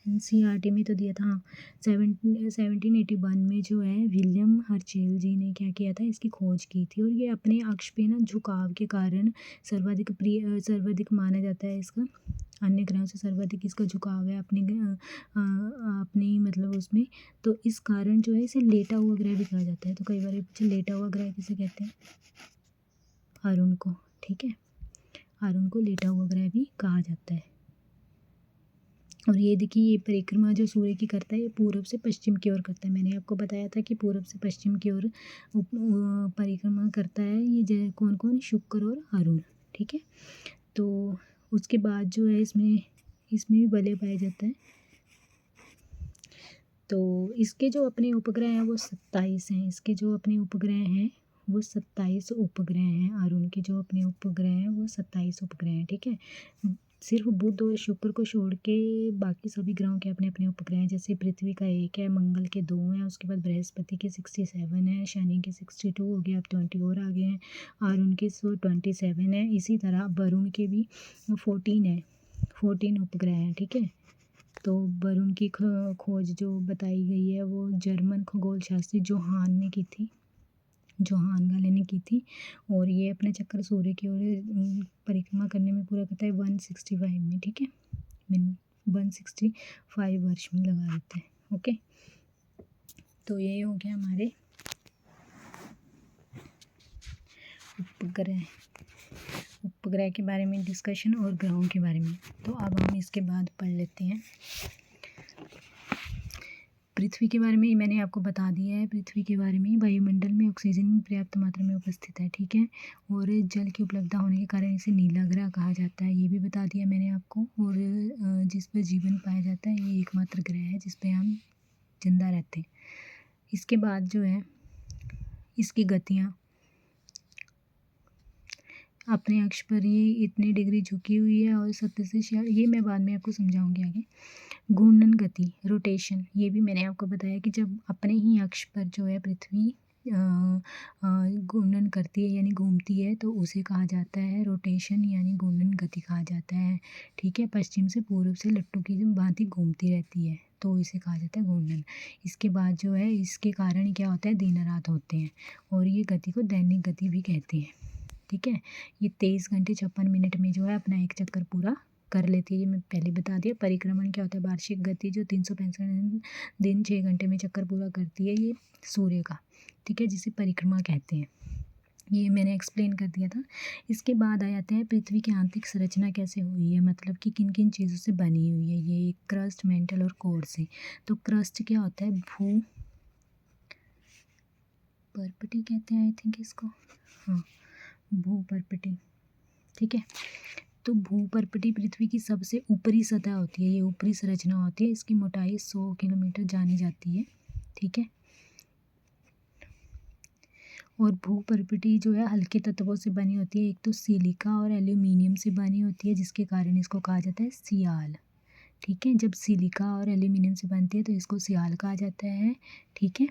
एनसीईआरटी में तो दिया था। हाँ, 1781 में जो है विलियम हर्चेल जी ने क्या किया था, इसकी खोज की थी। और ये अपने अक्ष पे ना झुकाव के कारण सर्वाधिक माना जाता है इसका, अन्य ग्रहों से सर्वाधिक इसका झुकाव है अपनी मतलब उसमें। तो इस कारण जो है इसे लेटा हुआ ग्रह भी कहा जाता है। तो कई बार पूछे लेटा हुआ ग्रह किसे कहते हैं, अरुण को। ठीक है, अरुण को लेटा हुआ ग्रह भी कहा जाता है। और ये देखिए, ये परिक्रमा जो सूर्य की करता है, ये पूर्व से पश्चिम की ओर करता है। मैंने आपको बताया था कि पूर्व से पश्चिम की ओर परिक्रमा करता है ये कौन कौन, शुक्र और अरुण। ठीक है, तो उसके बाद जो है इसमें भी बल्ले पाया जाता है। तो इसके जो अपने उपग्रह हैं वो 27 हैं, इसके जो अपने उपग्रह हैं वो 27 उपग्रह हैं। अरुण के जो अपने उपग्रह हैं वो 27 उपग्रह हैं। ठीक है, सिर्फ बुध और शुक्र को छोड़ के बाकी सभी ग्रहों के अपने अपने उपग्रह हैं। जैसे पृथ्वी का 1 है, मंगल के 2 हैं, उसके बाद बृहस्पति के 67 है, शनि के 62 हो गए, अब 20 और आ गए हैं, अरुण के 27 है। इसी तरह वरुण के भी 14 उपग्रह हैं। ठीक है, तो वरुण की खोज जो बताई गई है वो जर्मन खगोल शास्त्री जोहान गाले ने की थी। और ये अपना चक्कर सूर्य की ओर परिक्रमा करने में पूरा करता है 165 में। ठीक है, 165 वर्ष में लगा देता है। ओके, तो ये हो गया हमारे उपग्रह के बारे में डिस्कशन और ग्रहों के बारे में। तो अब हम इसके बाद पढ़ लेते हैं पृथ्वी के बारे में मैंने आपको बता दिया है। पृथ्वी के बारे में वायुमंडल में ऑक्सीजन पर्याप्त मात्रा में उपस्थित है, ठीक है। और जल की उपलब्धता होने के कारण इसे नीला ग्रह कहा जाता है, ये भी बता दिया मैंने आपको। और जिस पर जीवन पाया जाता है, ये एकमात्र ग्रह है जिस पर हम जिंदा रहते हैं। इसके बाद जो है इसकी गतियाँ, अपने अक्ष पर ये इतनी डिग्री झुकी हुई है और 70 से 66, ये मैं बाद में आपको समझाऊंगी आगे। घूर्णन गति, रोटेशन, ये भी मैंने आपको बताया कि जब अपने ही अक्ष पर जो है पृथ्वी घूर्णन करती है यानी घूमती है, तो उसे कहा जाता है रोटेशन यानी घूर्णन गति कहा जाता है, ठीक है। पश्चिम से पूर्व से लट्टू की भांति घूमती रहती है, तो इसे कहा जाता है घूर्णन। इसके बाद जो है इसके कारण क्या होता है, दिन रात होते हैं, और ये गति को दैनिक गति भी कहते हैं, ठीक है। ये 23 घंटे 56 मिनट में जो है अपना एक चक्कर पूरा कर लेती है, ये मैं पहले बता दिया। परिक्रमण क्या होता है, वार्षिक गति जो 365 दिन 6 घंटे में चक्कर पूरा करती है, ये सूर्य का, ठीक है, जिसे परिक्रमा कहते हैं। ये मैंने एक्सप्लेन कर दिया था। इसके बाद आ जाते हैं पृथ्वी की आंतरिक संरचना कैसे हुई है, मतलब कि किन किन चीज़ों से बनी हुई है। ये क्रस्ट, मेंटल और कोर से। तो क्रस्ट क्या होता है, भू परपटी कहते हैं आई थिंक इसको, हाँ, भूपर्पटी, ठीक है। तो भूपर्पटी पृथ्वी की सबसे ऊपरी सतह होती है, ये ऊपरी संरचना होती है। इसकी मोटाई 100 किलोमीटर जानी जाती है, ठीक है। और भूपर्पटी जो है हल्के तत्वों से बनी होती है, एक तो सिलिका और एल्यूमिनियम से बनी होती है, जिसके कारण इसको कहा जाता है सियाल, ठीक है। जब सिलिका और एल्यूमिनियम से बनती है तो इसको सियाल कहा जाता है, ठीक है।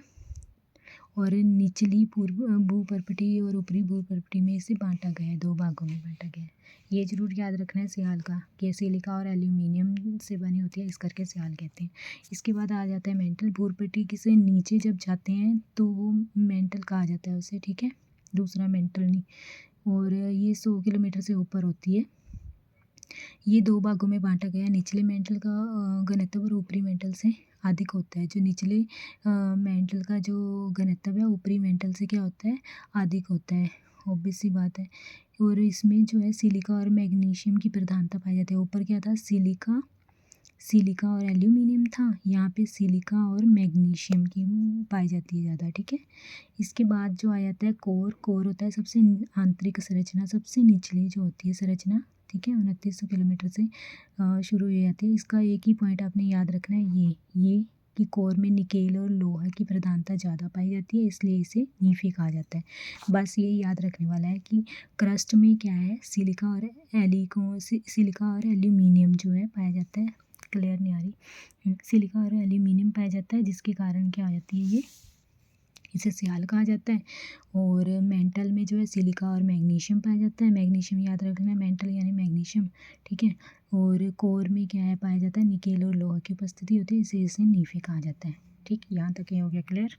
और निचली पूर्व भूपर्पटी और ऊपरी भूपर्पटी में इसे बांटा गया है, 2 भागों में बांटा गया है। ये जरूर याद रखना है सियाल का, कि सिलिका और एल्यूमिनियम से बनी होती है, इस करके सियाल कहते हैं। इसके बाद आ जाता है मेंटल। भूपर्पटी की से नीचे जब जाते हैं तो वो मेंटल कहा जाता है उसे, ठीक है, दूसरा मेंटल नहीं। और ये 100 किलोमीटर से ऊपर होती है। ये 2 भागों में बांटा गया है। निचले मेंटल का घनत्व और ऊपरी मेंटल से अधिक होता है। जो निचले मेंटल का जो घनत्व है ऊपरी मेंटल से क्या होता है, अधिक होता है, ऑब्वियस सी बात है। और इसमें जो है सिलिका और मैग्नीशियम की प्रधानता पाई जाती है। ऊपर क्या था, सिलिका और एल्यूमिनियम था, यहाँ पे सिलिका और मैग्नीशियम की पाई जाती है ज़्यादा, ठीक है। इसके बाद जो आ जाता है कोर होता है सबसे आंतरिक संरचना, सबसे निचली जो होती है संरचना, ठीक है। 2900 किलोमीटर से शुरू हो जाती है। इसका एक ही पॉइंट आपने याद रखना है, ये कि कोर में निकेल और लोहा की प्रधानता ज़्यादा पाई जाती है, इसलिए इसे नीफे कहा जाता है। बस ये याद रखने वाला है कि क्रस्ट में क्या है, सिलिका और एल्यूमिनियम जो है पाया जाता है। क्लियर नहीं आ रही, सिलिका और एल्यूमिनियम पाया जाता है, जिसके कारण क्या आ जाती है, ये इसे सियाल कहा जाता है। और मेंटल में जो है सिलिका और मैग्नीशियम पाया जाता है। मैग्नीशियम याद रखना है, मेंटल यानी मैग्नीशियम, ठीक है। और कोर में क्या है पाया जाता है, निकेल और लोहा की उपस्थिति होती है, इसे नीफे कहा जाता है, ठीक। यहाँ तक ये हो गया क्लियर।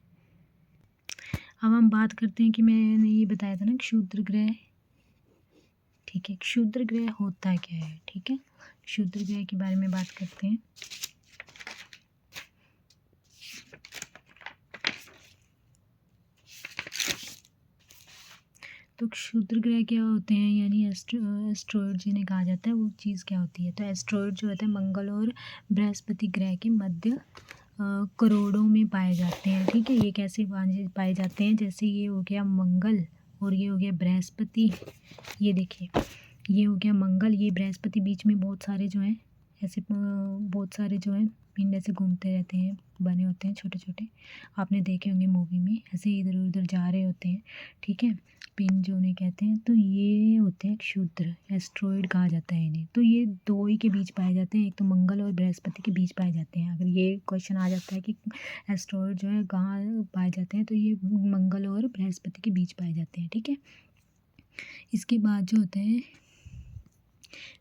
अब हम बात करते हैं कि मैंने ये बताया था ना क्षुद्र ग्रह, ठीक है। क्षुद्र ग्रह होता क्या है, ठीक है। क्षुद्र ग्रह के बारे में बात करते हैं। तो क्षुद्र ग्रह क्या होते हैं, यानी एस्ट्रॉयड जिन्हें कहा जाता है, वो चीज़ क्या होती है। तो एस्ट्रॉयड जो होता है मंगल और बृहस्पति ग्रह के मध्य करोड़ों में पाए जाते हैं, ठीक है। ये कैसे पाए जाते हैं, जैसे ये हो गया मंगल और ये हो गया बृहस्पति। ये देखिए, ये हो गया मंगल, ये बृहस्पति, बीच में बहुत सारे जो हैं ऐसे बहुत सारे जो हैं पिंड ऐसे घूमते रहते हैं, बने होते हैं छोटे छोटे, आपने देखे होंगे मूवी में, ऐसे इधर उधर जा रहे होते हैं, ठीक है। पिंड जो उन्हें कहते हैं, तो ये होते हैं क्षुद्र, एस्ट्रॉयड कहा जाता है इन्हें। तो ये 2 ही के बीच पाए जाते हैं, एक तो मंगल और बृहस्पति के बीच पाए जाते हैं। अगर ये क्वेश्चन आ जाता है कि एस्ट्रॉयड जो है कहाँ पाए जाते हैं, तो ये मंगल और बृहस्पति के बीच पाए जाते हैं, ठीक है। इसके बाद जो होता है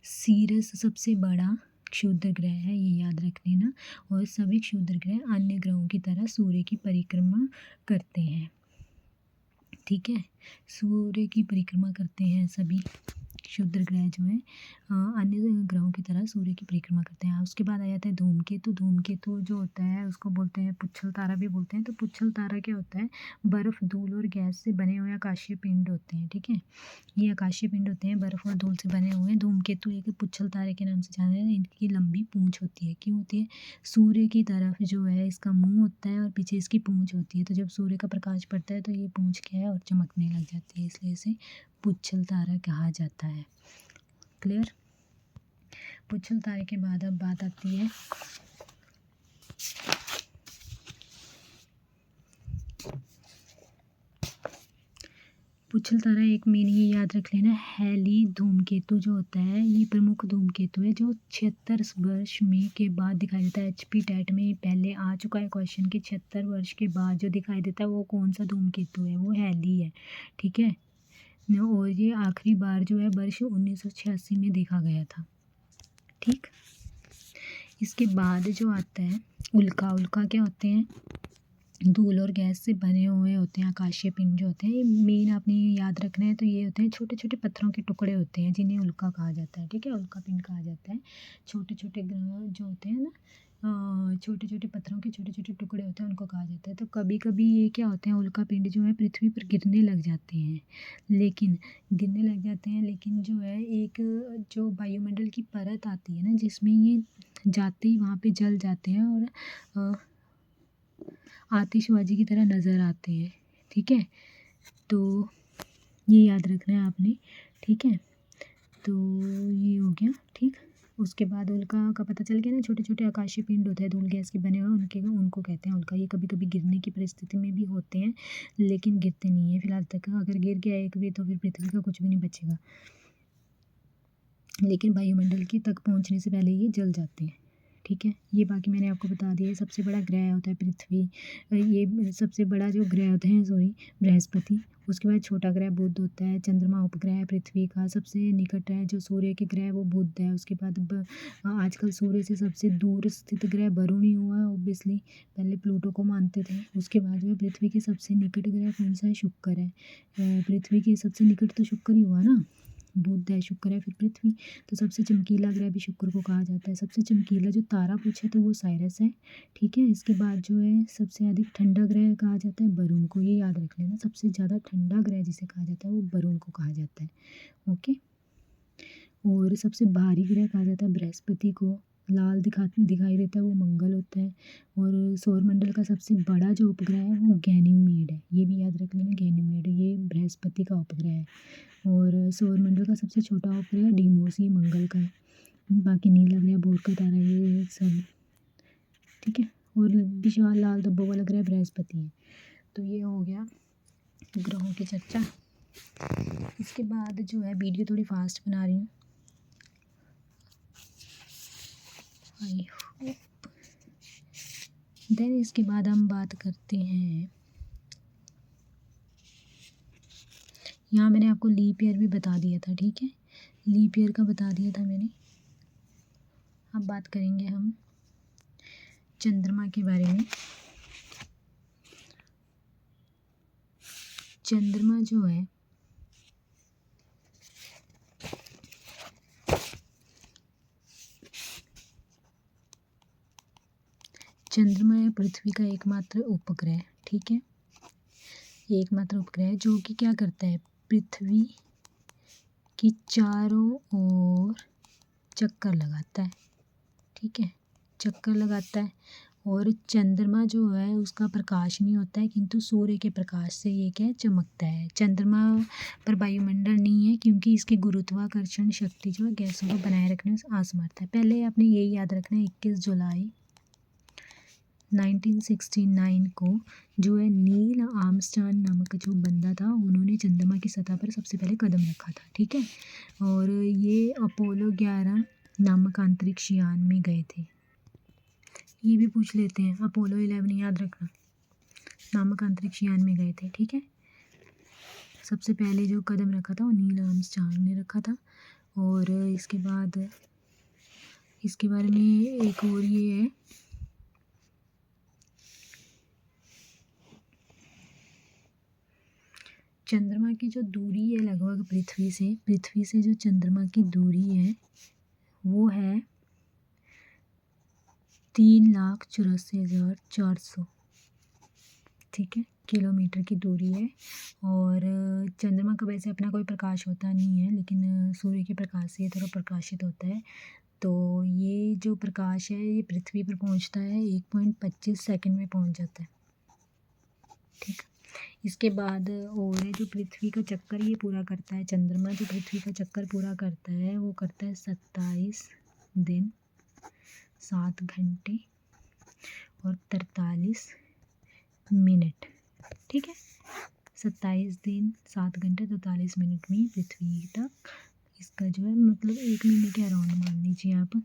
सीरस सबसे बड़ा क्षुद्र ग्रह है, ये याद रख लेना। और सभी क्षुद्र ग्रह अन्य ग्रहों की तरह सूर्य की परिक्रमा करते हैं, ठीक है। सूर्य की परिक्रमा करते हैं सभी क्षुद्र ग्रह जो है अन्य ग्रहों की तरह सूर्य की परिक्रमा करते हैं। उसके बाद आ जाता है धूमकेतु। धूमकेतु जो होता है उसको बोलते हैं पुच्छल तारा भी बोलते हैं। तो पुच्छल तारा क्या होता है, बर्फ़, धूल और गैस से बने हुए आकाशीय पिंड होते हैं। ठीक है, ये आकाशीय पिंड होते हैं, बर्फ़ और धूल से बने हुए हैं। धूमकेतु एक पुच्छल तारे के नाम से जाने जाते हैं। इनकी लंबी पूंछ होती है। क्यों होती है, सूर्य की तरफ जो है इसका मुंह होता है और पीछे इसकी पूंछ होती है। तो जब सूर्य का प्रकाश पड़ता है तो ये पूंछ क्या है और चमकने लग जाती है, इसलिए इसे पुच्छल तारा कहा जाता है। क्लियर। पुच्छल तारे के बाद अब बात आती है पुच्छल तारा एक मेन ये याद रख लेना, हैली धूमकेतु जो होता है ये प्रमुख धूमकेतु है जो 76 वर्ष में के बाद दिखाई देता है। HP टेट में पहले आ चुका है क्वेश्चन कि 76 वर्ष के बाद जो दिखाई देता है वो कौन सा धूमकेतु है, वो हैली है। ठीक है, और ये आखिरी बार जो है वर्ष 1986 में देखा गया था। ठीक, इसके बाद जो आता है उल्का। उल्का क्या होते हैं, धूल और गैस से बने हुए होते हैं आकाशीय पिंड जो होते हैं। ये मेन आपने याद रखना है। तो ये होते हैं छोटे छोटे पत्थरों के टुकड़े होते हैं जिन्हें उल्का कहा जाता है। ठीक है, उल्का पिंड कहा जाता है। छोटे छोटे ग्रह जो होते हैं ना, छोटे छोटे पत्थरों के छोटे छोटे टुकड़े होते हैं, उनको कहा जाता है। तो कभी कभी ये क्या होते हैं, उल्का पिंड जो है पृथ्वी पर गिरने लग जाते हैं, लेकिन जो है एक जो वायुमंडल की परत आती है ना जिसमें ये जाते ही वहाँ पे जल जाते हैं और आतिशबाजी की तरह नज़र आते हैं। ठीक है, तो ये याद रखना है आपने। ठीक है, तो ये हो गया। ठीक, उसके बाद उल्का का पता चल गया ना, छोटे छोटे आकाशीय पिंड होते हैं धूल गैस के बने हुए, उनको कहते हैं उल्का। ये कभी कभी गिरने की परिस्थिति में भी होते हैं लेकिन गिरते नहीं हैं फिलहाल तक। अगर गिर गया एक भी तो फिर पृथ्वी का कुछ भी नहीं बचेगा, लेकिन वायुमंडल की तक पहुंचने से पहले ये जल जाते हैं। ठीक है, ये बाकी मैंने आपको बता दिया है। सबसे बड़ा ग्रह होता है पृथ्वी, ये सबसे बड़ा जो ग्रह होता है बृहस्पति। उसके बाद छोटा ग्रह बुध होता है। चंद्रमा उपग्रह है पृथ्वी का। सबसे निकट है जो सूर्य के ग्रह वो बुध है। उसके बाद आजकल सूर्य से सबसे दूर स्थित ग्रह वरुण ही हुआ है ऑब्वियसली, पहले प्लूटो को मानते थे। उसके बाद जो है पृथ्वी के सबसे निकट ग्रह कौन सा है, शुक्र है। पृथ्वी के सबसे निकट तो शुक्र ही हुआ ना, बुध है, शुक्र है, फिर पृथ्वी। तो सबसे चमकीला ग्रह भी शुक्र को कहा जाता है। सबसे चमकीला जो तारा पूछे तो वो साइरस है। ठीक है, इसके बाद जो है सबसे अधिक ठंडा ग्रह कहा जाता है वरुण को। ये याद रख लेना, सबसे ज़्यादा ठंडा ग्रह जिसे कहा जाता है वो वरुण को कहा जाता है। ओके, और सबसे भारी ग्रह कहा जाता है बृहस्पति को। लाल दिखाई देता है वो मंगल होता है। और सौरमंडल का सबसे बड़ा जो उपग्रह है वो गैनीमेड है। ये भी याद रख लेना, गैनीमेड ये बृहस्पति का उपग्रह है। और सौरमंडल का सबसे छोटा उपग्रह डीमोस, ये मंगल का है। बाकी नीला ग्रह, बोर का तारा, ये सब। ठीक है, और विशाल लाल धब्बों वाला ग्रह बृहस्पति है। तो ये हो गया ग्रहों की चर्चा। इसके बाद जो है वीडियो थोड़ी फास्ट बना रही हूँ, आई होप। देन इसके बाद हम बात करते हैं, यहाँ मैंने आपको लीप ईयर भी बता दिया था। ठीक है, लीप ईयर का बता दिया था मैंने। अब बात करेंगे हम चंद्रमा के बारे में। चंद्रमा जो है चंद्रमा है पृथ्वी का एकमात्र उपग्रह। ठीक है, एकमात्र उपग्रह जो कि क्या करता है, पृथ्वी की चारों ओर चक्कर लगाता है। ठीक है, चक्कर लगाता है। और चंद्रमा जो है उसका प्रकाश नहीं होता है, किंतु सूर्य के प्रकाश से ये क्या है, चमकता है। चंद्रमा पर वायुमंडल नहीं है क्योंकि इसकी गुरुत्वाकर्षण शक्ति जो है गैसों को बनाए रखने में असमर्थ है। पहले आपने यही याद रखना है, 21 जुलाई 1969 को जो है नील आर्मस्ट्रांग नामक जो बंदा था उन्होंने चंद्रमा की सतह पर सबसे पहले कदम रखा था। ठीक है, और ये अपोलो 11 नामक अंतरिक्ष यान में गए थे। ये भी पूछ लेते हैं, अपोलो 11 याद रखना, नामक अंतरिक्ष यान में गए थे। ठीक है, सबसे पहले जो कदम रखा था वो नील आर्मस्ट्रांग ने रखा था। और इसके बाद इसके बारे में एक और ये है, चंद्रमा की जो दूरी है लगभग पृथ्वी से जो चंद्रमा की दूरी है वो है 3,84,400, ठीक है, किलोमीटर की दूरी है। और चंद्रमा का वैसे अपना कोई प्रकाश होता नहीं है, लेकिन सूर्य के प्रकाश से ये थोड़ा प्रकाशित होता है। तो ये जो प्रकाश है ये पृथ्वी पर पहुंचता है 1.25 सेकंड में पहुंच जाता है, ठीक। इसके बाद और है जो पृथ्वी का चक्कर ये पूरा करता है, चंद्रमा जो पृथ्वी का चक्कर पूरा करता है वो करता है 27 दिन 7 घंटे और 43 मिनट, ठीक है। 27 दिन 7 घंटे 43 मिनट में पृथ्वी तक इसका जो है मतलब 1 महीने के अराउंड मान लीजिए आप,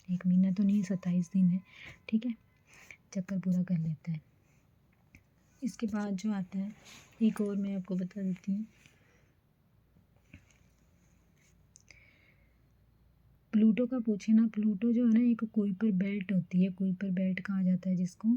1 महीना तो नहीं, 27 दिन है, ठीक है, चक्कर पूरा कर लेता है। इसके बाद जो आता है एक और मैं आपको बता देती हूँ, प्लूटो का पूछे ना, प्लूटो जो है ना एक कुइपर बेल्ट होती है, कुइपर बेल्ट कहा जाता है जिसको,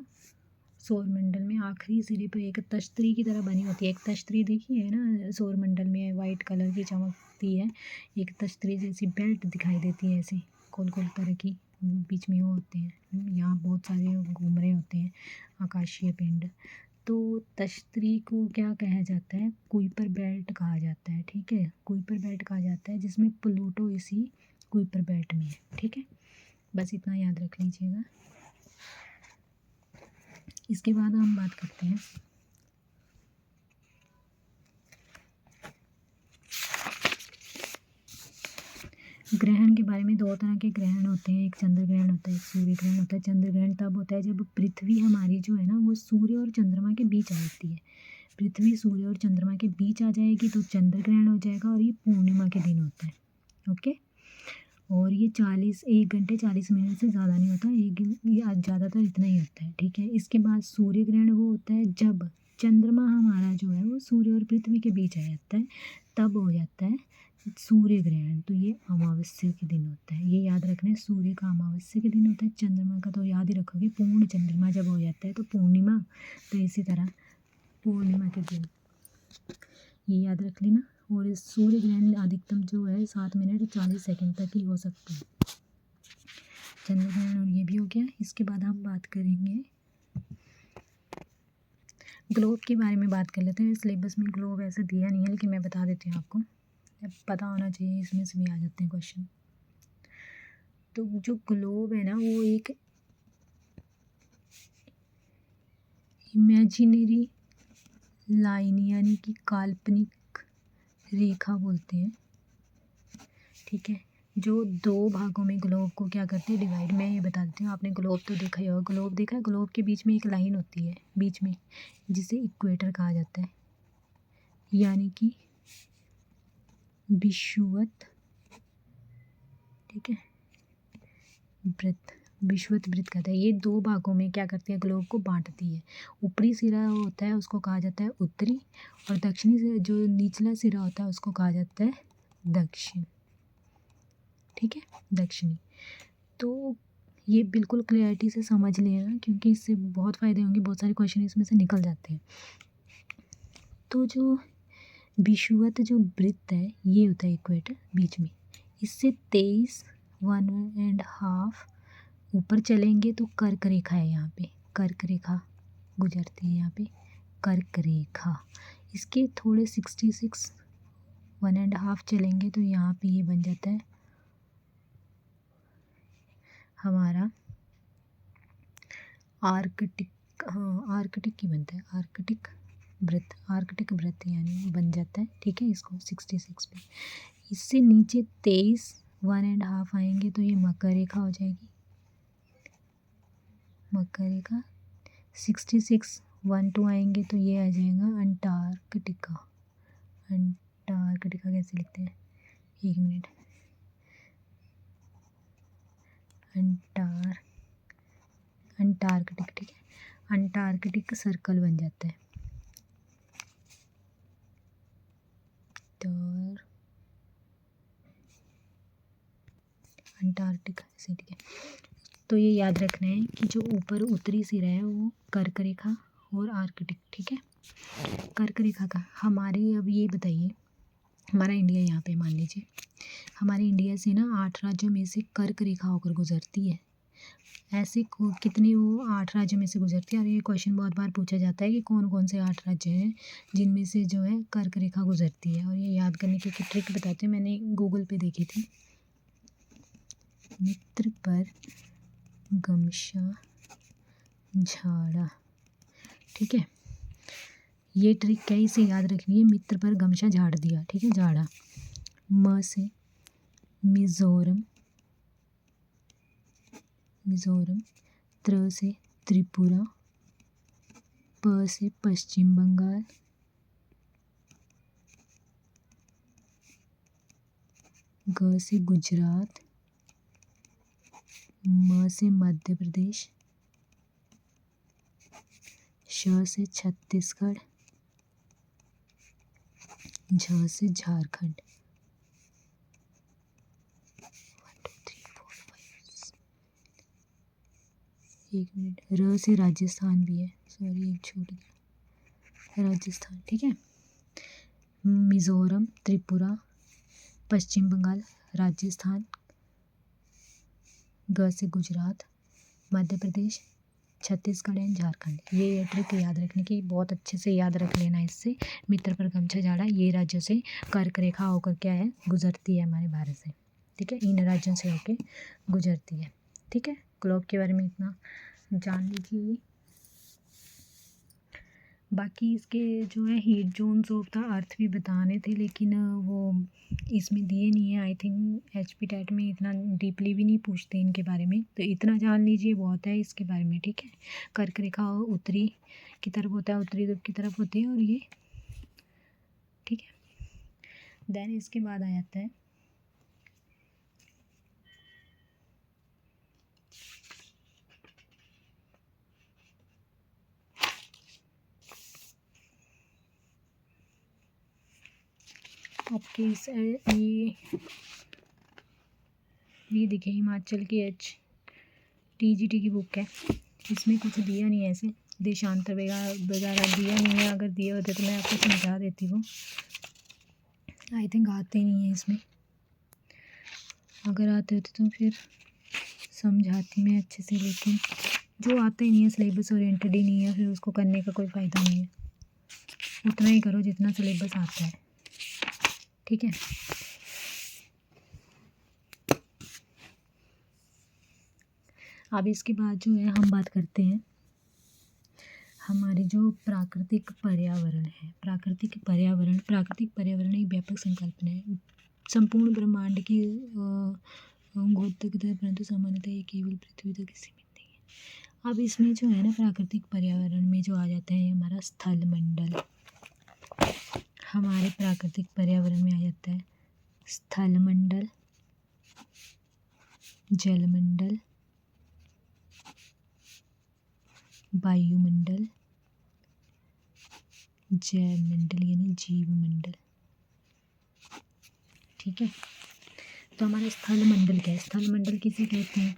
सौरमंडल में आखिरी सिरे पर एक तश्तरी की तरह बनी होती है। एक तश्तरी देखी है ना सौरमंडल में, वाइट कलर की चमकती है, एक तश्तरी जैसी बेल्ट दिखाई देती है ऐसे गोल गोल तरह की, बीच में वो होते हैं, यहाँ बहुत सारे घूम रहे होते हैं आकाशीय पिंड। तो तश्तरी को क्या कहा जाता है, कुइपर बेल्ट कहा जाता है, ठीक है, कुइपर बेल्ट कहा जाता है, जिसमें प्लूटो इसी कुइपर बेल्ट में है, ठीक है, बस इतना याद रख लीजिएगा। इसके बाद हम बात करते हैं ग्रहण के बारे में। 2 तरह के ग्रहण होते हैं, एक चंद्र ग्रहण होता है, एक सूर्य ग्रहण होता है। चंद्र ग्रहण तब होता है जब पृथ्वी हमारी जो है ना वो सूर्य और चंद्रमा के बीच आ जाती है। पृथ्वी सूर्य और चंद्रमा के बीच आ जाएगी तो चंद्र ग्रहण हो जाएगा, और ये पूर्णिमा के दिन होता है, ओके। और ये 1 घंटे 40 मिनट से ज़्यादा नहीं होता, ये ज़्यादातर इतना ही होता है, ठीक है। इसके बाद सूर्य ग्रहण वो होता है जब चंद्रमा हमारा जो है वो सूर्य और पृथ्वी के बीच आ जाता है, तब हो जाता है सूर्य ग्रहण। तो ये अमावस्या के दिन होता है, ये याद रखना है, सूर्य का अमावस्या के दिन होता है, चंद्रमा का तो याद ही रखोगे पूर्ण चंद्रमा जब हो जाता है तो पूर्णिमा। तो इसी तरह पूर्णिमा के दिन ये याद रख लेना। और इस सूर्य ग्रहण अधिकतम जो है 7 मिनट 40 सेकंड तक ही हो सकता है, चंद्र ग्रहण। और ये भी हो गया। इसके बाद हम बात करेंगे ग्लोब के बारे में, बात कर लेते हैं। सिलेबस में ग्लोब ऐसा दिया नहीं है, लेकिन मैं बता देती हूँ आपको, पता होना चाहिए, इसमें से भी आ जाते हैं क्वेश्चन। तो जो ग्लोब है ना वो एक इमेजिनरी लाइन यानी कि काल्पनिक रेखा बोलते हैं, ठीक है, जो 2 भागों में ग्लोब को क्या करते हैं, डिवाइड। मैं ये बता देती हूँ, आपने ग्लोब तो देखा ही होगा, ग्लोब देखा है, ग्लोब के बीच में एक लाइन होती है बीच में, जिसे इक्वेटर कहा जाता है, यानी कि विषुवत, ठीक है, वृत्त, विषुवत वृत्त कहता है। ये 2 भागों में क्या करती है, ग्लोब को बांटती है। ऊपरी सिरा होता है उसको कहा जाता है उत्तरी, और दक्षिणी से जो निचला सिरा होता है उसको कहा जाता है दक्षिण, ठीक है, दक्षिणी। तो ये बिल्कुल क्लैरिटी से समझ लेना, क्योंकि इससे बहुत फ़ायदे होंगे, बहुत सारे क्वेश्चन इसमें से निकल जाते हैं। तो जो विषुवत जो वृत्त है ये होता है इक्वेटर बीच में, इससे 23 1.5 ऊपर चलेंगे तो कर्क रेखा है, यहाँ पे कर्क रेखा गुजरती है, यहाँ पे कर्क रेखा। इसके थोड़े 66 1.5 चलेंगे तो यहाँ पे ये बन जाता है हमारा आर्कटिक, हाँ आर्कटिक ही बनता है, आर्कटिक वृत्त, आर्कटिक वृत्त यानी बन जाता है, ठीक है, इसको 66 पे। इससे नीचे 23 1.5 आएंगे तो ये मकर रेखा हो जाएगी, मकर रेखा। 66 1.2 आएंगे तो ये आ जाएगा अंटार्कटिका। अंटार्कटिका कैसे लिखते हैं, 1 मिनट, अंटार्कटिक, ठीक है, अंटार्कटिक सर्कल बन जाता है, अंटार्कटिका ऐसे, ठीक है। तो ये याद रखना है कि जो ऊपर उत्तरी सिरा है वो कर्क रेखा और आर्कटिक, ठीक है। कर्क रेखा का हमारे, अब ये बताइए, हमारा इंडिया यहाँ पे मान लीजिए, हमारे इंडिया से ना 8 राज्यों में से कर्क रेखा होकर गुजरती है। ऐसे कितने, वो 8 राज्यों में से गुजरती है। और ये क्वेश्चन बहुत बार पूछा जाता है कि कौन कौन से 8 राज्य हैं जिनमें से जो है कर्क रेखा गुजरती है। और ये याद करने की ट्रिक बताते हैं, मैंने गूगल पे देखी थी। मित्र पर गमशा झाड़ा, ठीक है, ये ट्रिक क्या है, इसे याद रखनी है। मित्र पर गमछा झाड़ दिया, ठीक है, झाड़ा। म से मिजोरम, मिजोरम। त्र से त्रिपुरा, प से पश्चिम बंगाल, ग से गुजरात, म से मध्य प्रदेश, श से छत्तीसगढ़, झ से झारखंड। 1 2 3 4 5, एक मिनट, र से राजस्थान भी है, सॉरी एक छूट गया, राजस्थान, ठीक है। मिजोरम, त्रिपुरा, पश्चिम बंगाल, राजस्थान, ग से गुजरात, मध्य प्रदेश, छत्तीसगढ़ एंड झारखंड। ये ट्रिक याद रखने की, बहुत अच्छे से याद रख लेना इससे। मित्र पर गमछा झाड़ा, ये राज्यों से कर्क रेखा होकर क्या है, गुजरती है हमारे भारत से, ठीक है, इन राज्यों से होकर गुजरती है, ठीक है। ग्लोब के बारे में इतना जान लीजिए। बाकी इसके जो है heat zones of the earth भी बताने थे, लेकिन वो इसमें दिए नहीं है। आई थिंक HP टेट में इतना डीपली भी नहीं पूछते इनके बारे में, तो इतना जान लीजिए बहुत है इसके बारे में, ठीक है। कर्क रेखा उत्तरी की तरफ होता है, उत्तरी ध्रुव की तरफ होती है, और ये, ठीक है। देन इसके बाद आ जाता है आपके ये देखिए, हिमाचल की TGT की बुक है, इसमें कुछ दिया नहीं है ऐसे, देशांतर वगैरह दिया नहीं है। अगर दिए होते तो मैं आपको समझा देती हूँ। आई थिंक आते नहीं है इसमें, अगर आते होते तो फिर समझाती मैं अच्छे से, लेकिन जो आता ही नहीं है, सिलेबस ओरिएंटेड ही नहीं है, फिर उसको करने का कोई फ़ायदा नहीं है। उतना ही करो जितना सिलेबस आता है, ठीक है। अब इसके बाद जो है हम बात करते हैं हमारे जो प्राकृतिक पर्यावरण है। प्राकृतिक पर्यावरण एक व्यापक संकल्पना है, संपूर्ण ब्रह्मांड की गौतक है, परंतु सामान्यतः ये केवल पृथ्वी तक सीमित नहीं है। अब इसमें जो है ना, प्राकृतिक पर्यावरण में जो आ जाता है हमारा स्थल मंडल। हमारे प्राकृतिक पर्यावरण में आ जाता है स्थल मंडल, जलमंडल, वायुमंडल, जैव मंडल यानी जीव मंडल, ठीक है। तो हमारा स्थल मंडल क्या है, स्थल मंडल किसे कहते हैं,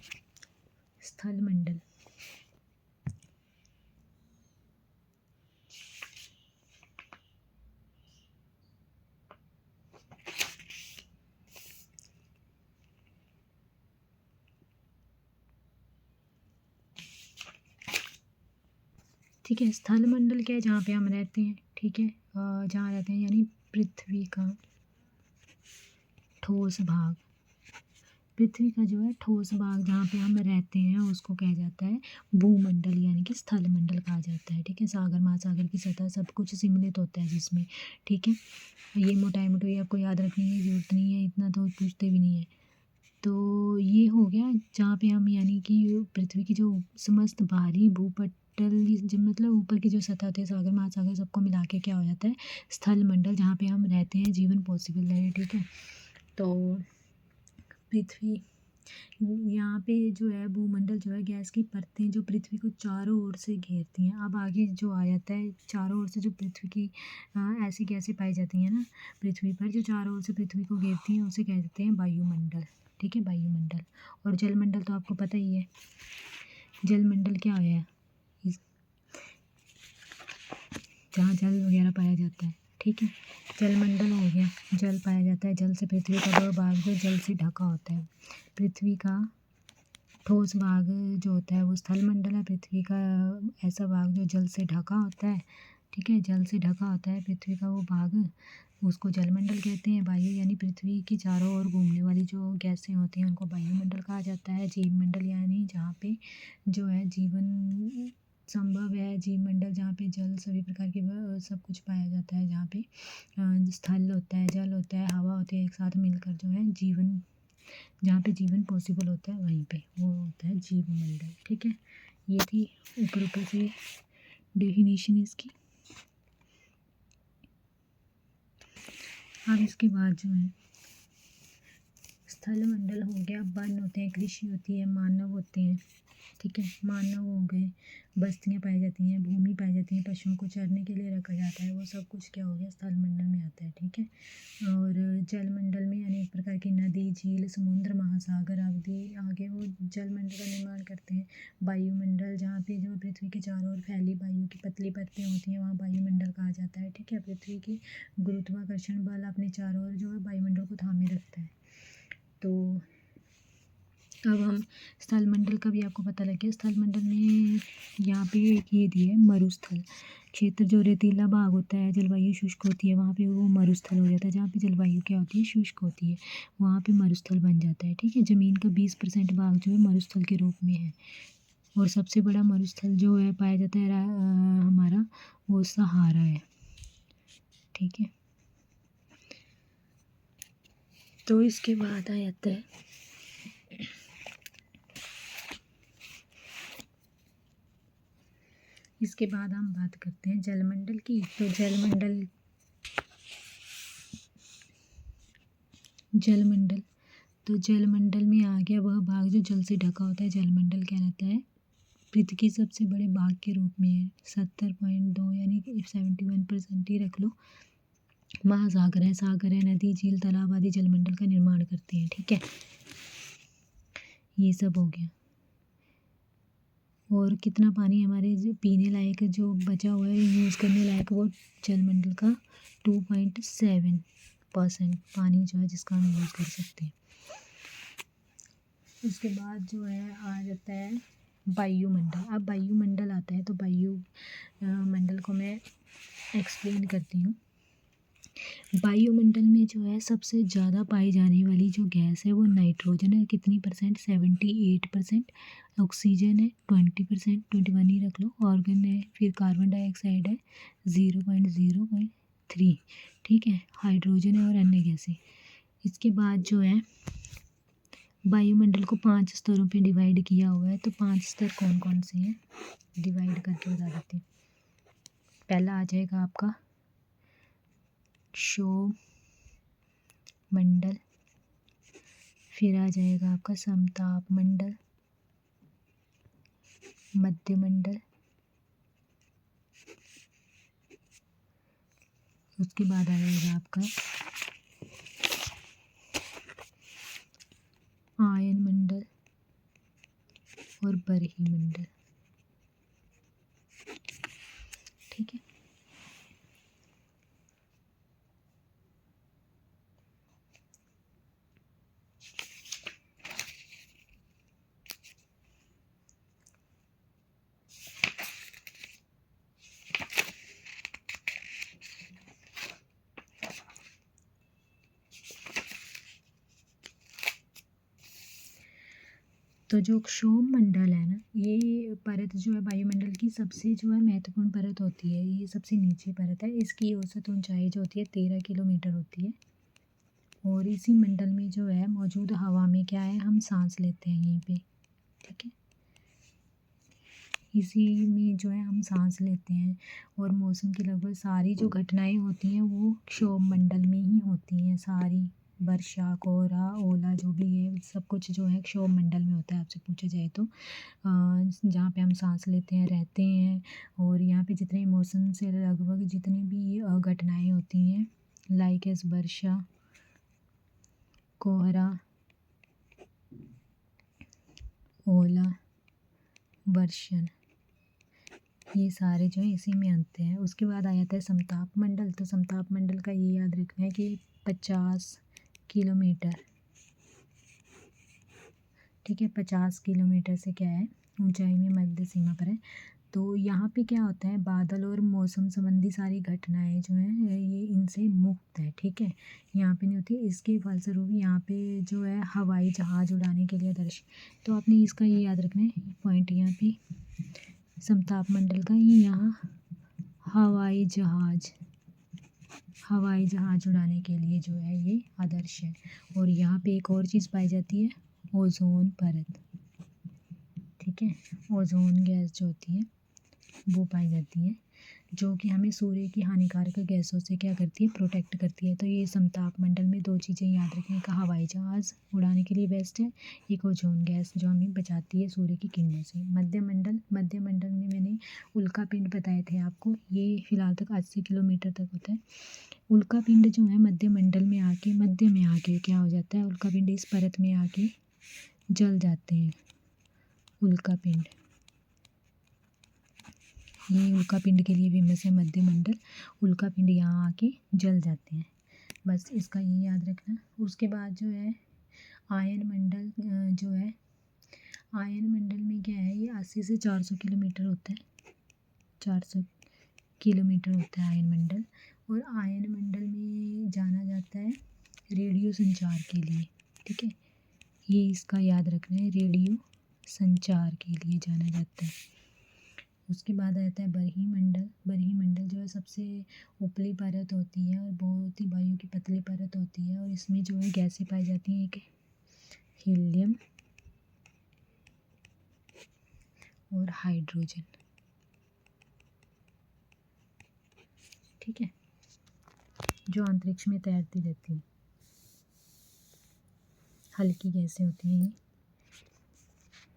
स्थल मंडल ठीक है। स्थल मंडल क्या है, जहाँ पे हम रहते हैं, ठीक है, जहाँ रहते हैं यानी पृथ्वी का ठोस भाग, पृथ्वी का जो है ठोस भाग जहाँ पे हम रहते हैं उसको कहा जाता है भूमंडल, यानी कि स्थल मंडल कहा जाता है, ठीक है। सागर महासागर की सतह सब कुछ सम्मिलित होता है जिसमें, ठीक है। ये मोटाई आपको याद रखने की जरूरत नहीं है, इतना तो पूछते भी नहीं है। तो ये हो गया जहाँ पे हम यानी कि पृथ्वी की जो समस्त बाहरी भूपटल, जब मतलब ऊपर की जो सतह होती है, सागर महासागर सबको मिला के क्या हो जाता है स्थल मंडल, जहाँ पे हम रहते हैं, जीवन पॉसिबल है, ठीक है। तो पृथ्वी, यहाँ पे जो है भूमंडल जो है गैस की परतें जो पृथ्वी को चारों ओर से घेरती हैं। अब आगे जो आ जाता है चारों ओर से जो पृथ्वी की ऐसी गैसें पाई जाती हैं ना पृथ्वी पर, जो चारों ओर से पृथ्वी को घेरती हैं, उसे कहते हैं वायुमंडल, ठीक है, वायुमंडल। और जलमंडल तो आपको पता ही है, जलमंडल क्या है, जहाँ जल वगैरह पाया जाता है, ठीक है। जलमंडल हो गया, जल पाया जाता है, जल से पृथ्वी का वह भाग जो जल से ढका होता है। पृथ्वी का ठोस भाग जो होता है वो स्थल मंडल है, पृथ्वी का ऐसा भाग जो जल से ढका होता है, ठीक है, जल से ढका होता है पृथ्वी का वो भाग, उसको जलमंडल कहते हैं। वायु यानी पृथ्वी की चारों ओर घूमने वाली जो गैसें होती हैं उनको वायुमंडल कहा जाता है। जीवमंडल यानी जहाँ पे जो है जीवन संभव है, जीवमंडल जहाँ पे जल सभी प्रकार के सब कुछ पाया जाता है, जहाँ पे स्थल होता है, जल होता है, हवा होती है, एक साथ मिलकर जो है जीवन, जहाँ पे जीवन पॉसिबल होता है वहीं पे वो होता है जीवमंडल, ठीक है। ये थी ऊपर ऊपर से डेफिनेशन इसकी। अब इसके बाद जो है स्थल मंडल हो गया, वन होते हैं, कृषि होती है, मानव होते हैं, ठीक है, मानव हो गए, बस्तियाँ पाई जाती हैं, भूमि पाई जाती है, पशुओं को चरने के लिए रखा जाता है, वो सब कुछ क्या हो गया स्थल मंडल में आता है, ठीक है। और जलमंडल में अनेक प्रकार की नदी, झील, समुद्र, महासागर आदि आगे वो जलमंडल का निर्माण करते हैं। वायुमंडल जहाँ पे जो पृथ्वी के चारों ओर फैली वायु की पतली परतें होती हैं वहाँ वायुमंडल कहा जाता है, ठीक है। पृथ्वी की गुरुत्वाकर्षण बल अपने चारों ओर जो है वायुमंडल को थामे रखता है। तो अब हम स्थल मंडल का भी आपको पता लग गया। स्थल मंडल में यहाँ पे एक ये दिया है मरुस्थल क्षेत्र, जो रेतीला भाग होता है, जलवायु शुष्क होती है, वहाँ पे वो मरुस्थल हो जाता है। जहाँ पे जलवायु क्या होती है, शुष्क होती है, वहाँ पे मरुस्थल बन जाता है, ठीक है। ज़मीन का 20% भाग जो है मरुस्थल के रूप में है। और सबसे बड़ा मरुस्थल जो है पाया जाता है हमारा वो सहारा है, ठीक है। तो इसके बाद आ जाता है इसके बाद हम बात करते हैं जलमंडल की। तो जलमंडल में आ गया वह भाग जो जल से ढका होता है, जलमंडल कहलाता है। पृथ्वी के सबसे बड़े भाग के रूप में है, 70.2 यानी कि 71% ही रख लो। महासागर है, सागर है, नदी, झील, तालाब आदि जलमंडल का निर्माण करते हैं, ठीक है। ये सब हो गया। और कितना पानी हमारे जो पीने लायक जो बचा हुआ है यूज़ करने लायक, वो जलमंडल का 2.7% पानी जो है जिसका हम यूज़ कर सकते हैं। उसके बाद जो है आ जाता है वायुमंडल। अब वायुमंडल आता है तो वायु मंडल को मैं एक्सप्लेन करती हूँ। वायुमंडल में जो है सबसे ज़्यादा पाई जाने वाली जो गैस है वो नाइट्रोजन है। कितनी परसेंट, 78%। ऑक्सीजन है 20%, 21 ही रख लो। ऑर्गन है, फिर कार्बन डाइऑक्साइड है 0.03, ठीक है। हाइड्रोजन है और अन्य गैसें। इसके बाद जो है वायुमंडल को 5 स्तरों पे डिवाइड किया हुआ है। तो 5 स्तर कौन कौन से हैं डिवाइड करके बता देते हैं। पहला आ जाएगा आपका क्षोभ मंडल, फिर आ जाएगा आपका समताप मंडल, मध्य मंडल, उसके बाद आ जाएगा आपका आयन मंडल और बरही मंडल, ठीक है। तो जो क्षोभ मंडल है ना, ये परत जो है वायुमंडल की सबसे जो है महत्वपूर्ण परत होती है। ये सबसे नीचे परत है। इसकी औसत ऊंचाई जो होती है 13 किलोमीटर होती है। और इसी मंडल में जो है मौजूद हवा में क्या है, हम सांस लेते हैं यहीं पे, ठीक है। इसी में जो है हम सांस लेते हैं। और मौसम की लगभग सारी जो घटनाएं होती हैं वो क्षोभ मंडल में ही होती हैं सारी। वर्षा, कोहरा, ओला जो भी है सब कुछ जो है क्षोभ मंडल में होता है आपसे पूछा जाए तो। जहाँ पे हम सांस लेते हैं, रहते हैं। और यहाँ पे जितने मौसम से लगभग जितनी भी घटनाएं होती हैं लाइक एस वर्षा, कोहरा, ओला, वर्षण, ये सारे जो है इसी में आते हैं। उसके बाद आ जाता है समताप मंडल। तो समताप मंडल का ये याद रखना है कि 50 किलोमीटर, ठीक है, 50 किलोमीटर से क्या है ऊंचाई में मध्य सीमा पर है। तो यहाँ पे क्या होता है, बादल और मौसम संबंधी सारी घटनाएं जो हैं ये इनसे मुक्त है, ठीक है, यहाँ पे नहीं होती। इसके फलस्वरूप यहाँ पे जो है हवाई जहाज़ उड़ाने के लिए आदर्श। तो आपने इसका ये याद रखना है पॉइंट यहाँ पे समताप मंडल का, ये यहाँ हवाई जहाज़ उड़ाने के लिए जो है ये आदर्श है। और यहाँ पे एक और चीज़ पाई जाती है, ओजोन परत, ठीक है, ओजोन गैस जो होती है वो पाई जाती है, जो कि हमें सूर्य की हानिकारक गैसों से क्या करती है, प्रोटेक्ट करती है। तो ये समताप मंडल में 2 चीज़ें याद रखने का, हवाई जहाज़ उड़ाने के लिए बेस्ट है, एक ओजोन गैस जो हमें बचाती है सूर्य की किरणों से। मध्य मंडल में मैंने उल्का पिंड बताए थे आपको, ये फिलहाल तक 80 किलोमीटर तक होता है। उल्का पिंड जो है मध्य मंडल में आके, मध्य में आके क्या हो जाता है, उल्का पिंड इस परत में आके जल जाते हैं। उल्का पिंड, ये उल्का पिंड के लिए फेमस है मध्य मंडल, उल्का पिंड यहाँ आके जल जाते हैं, बस इसका ये याद रखना। उसके बाद जो है आयन मंडल जो है, आयन मंडल में क्या है, ये 80 से 400 किलोमीटर होता है, 400 किलोमीटर होता है आयन मंडल। और आयन मंडल में जाना जाता है रेडियो संचार के लिए, ठीक है, ये इसका याद रखना है, रेडियो संचार के लिए जाना जाता है। उसके बाद आता है बरही मंडल। बरही मंडल जो है सबसे ऊपरी परत होती है और बहुत ही वायु की पतली परत होती है, और इसमें जो है गैसें पाई जाती हैं, एक हीलियम और हाइड्रोजन, ठीक है, जो अंतरिक्ष में तैरती रहती हैं, हल्की गैसें होती हैं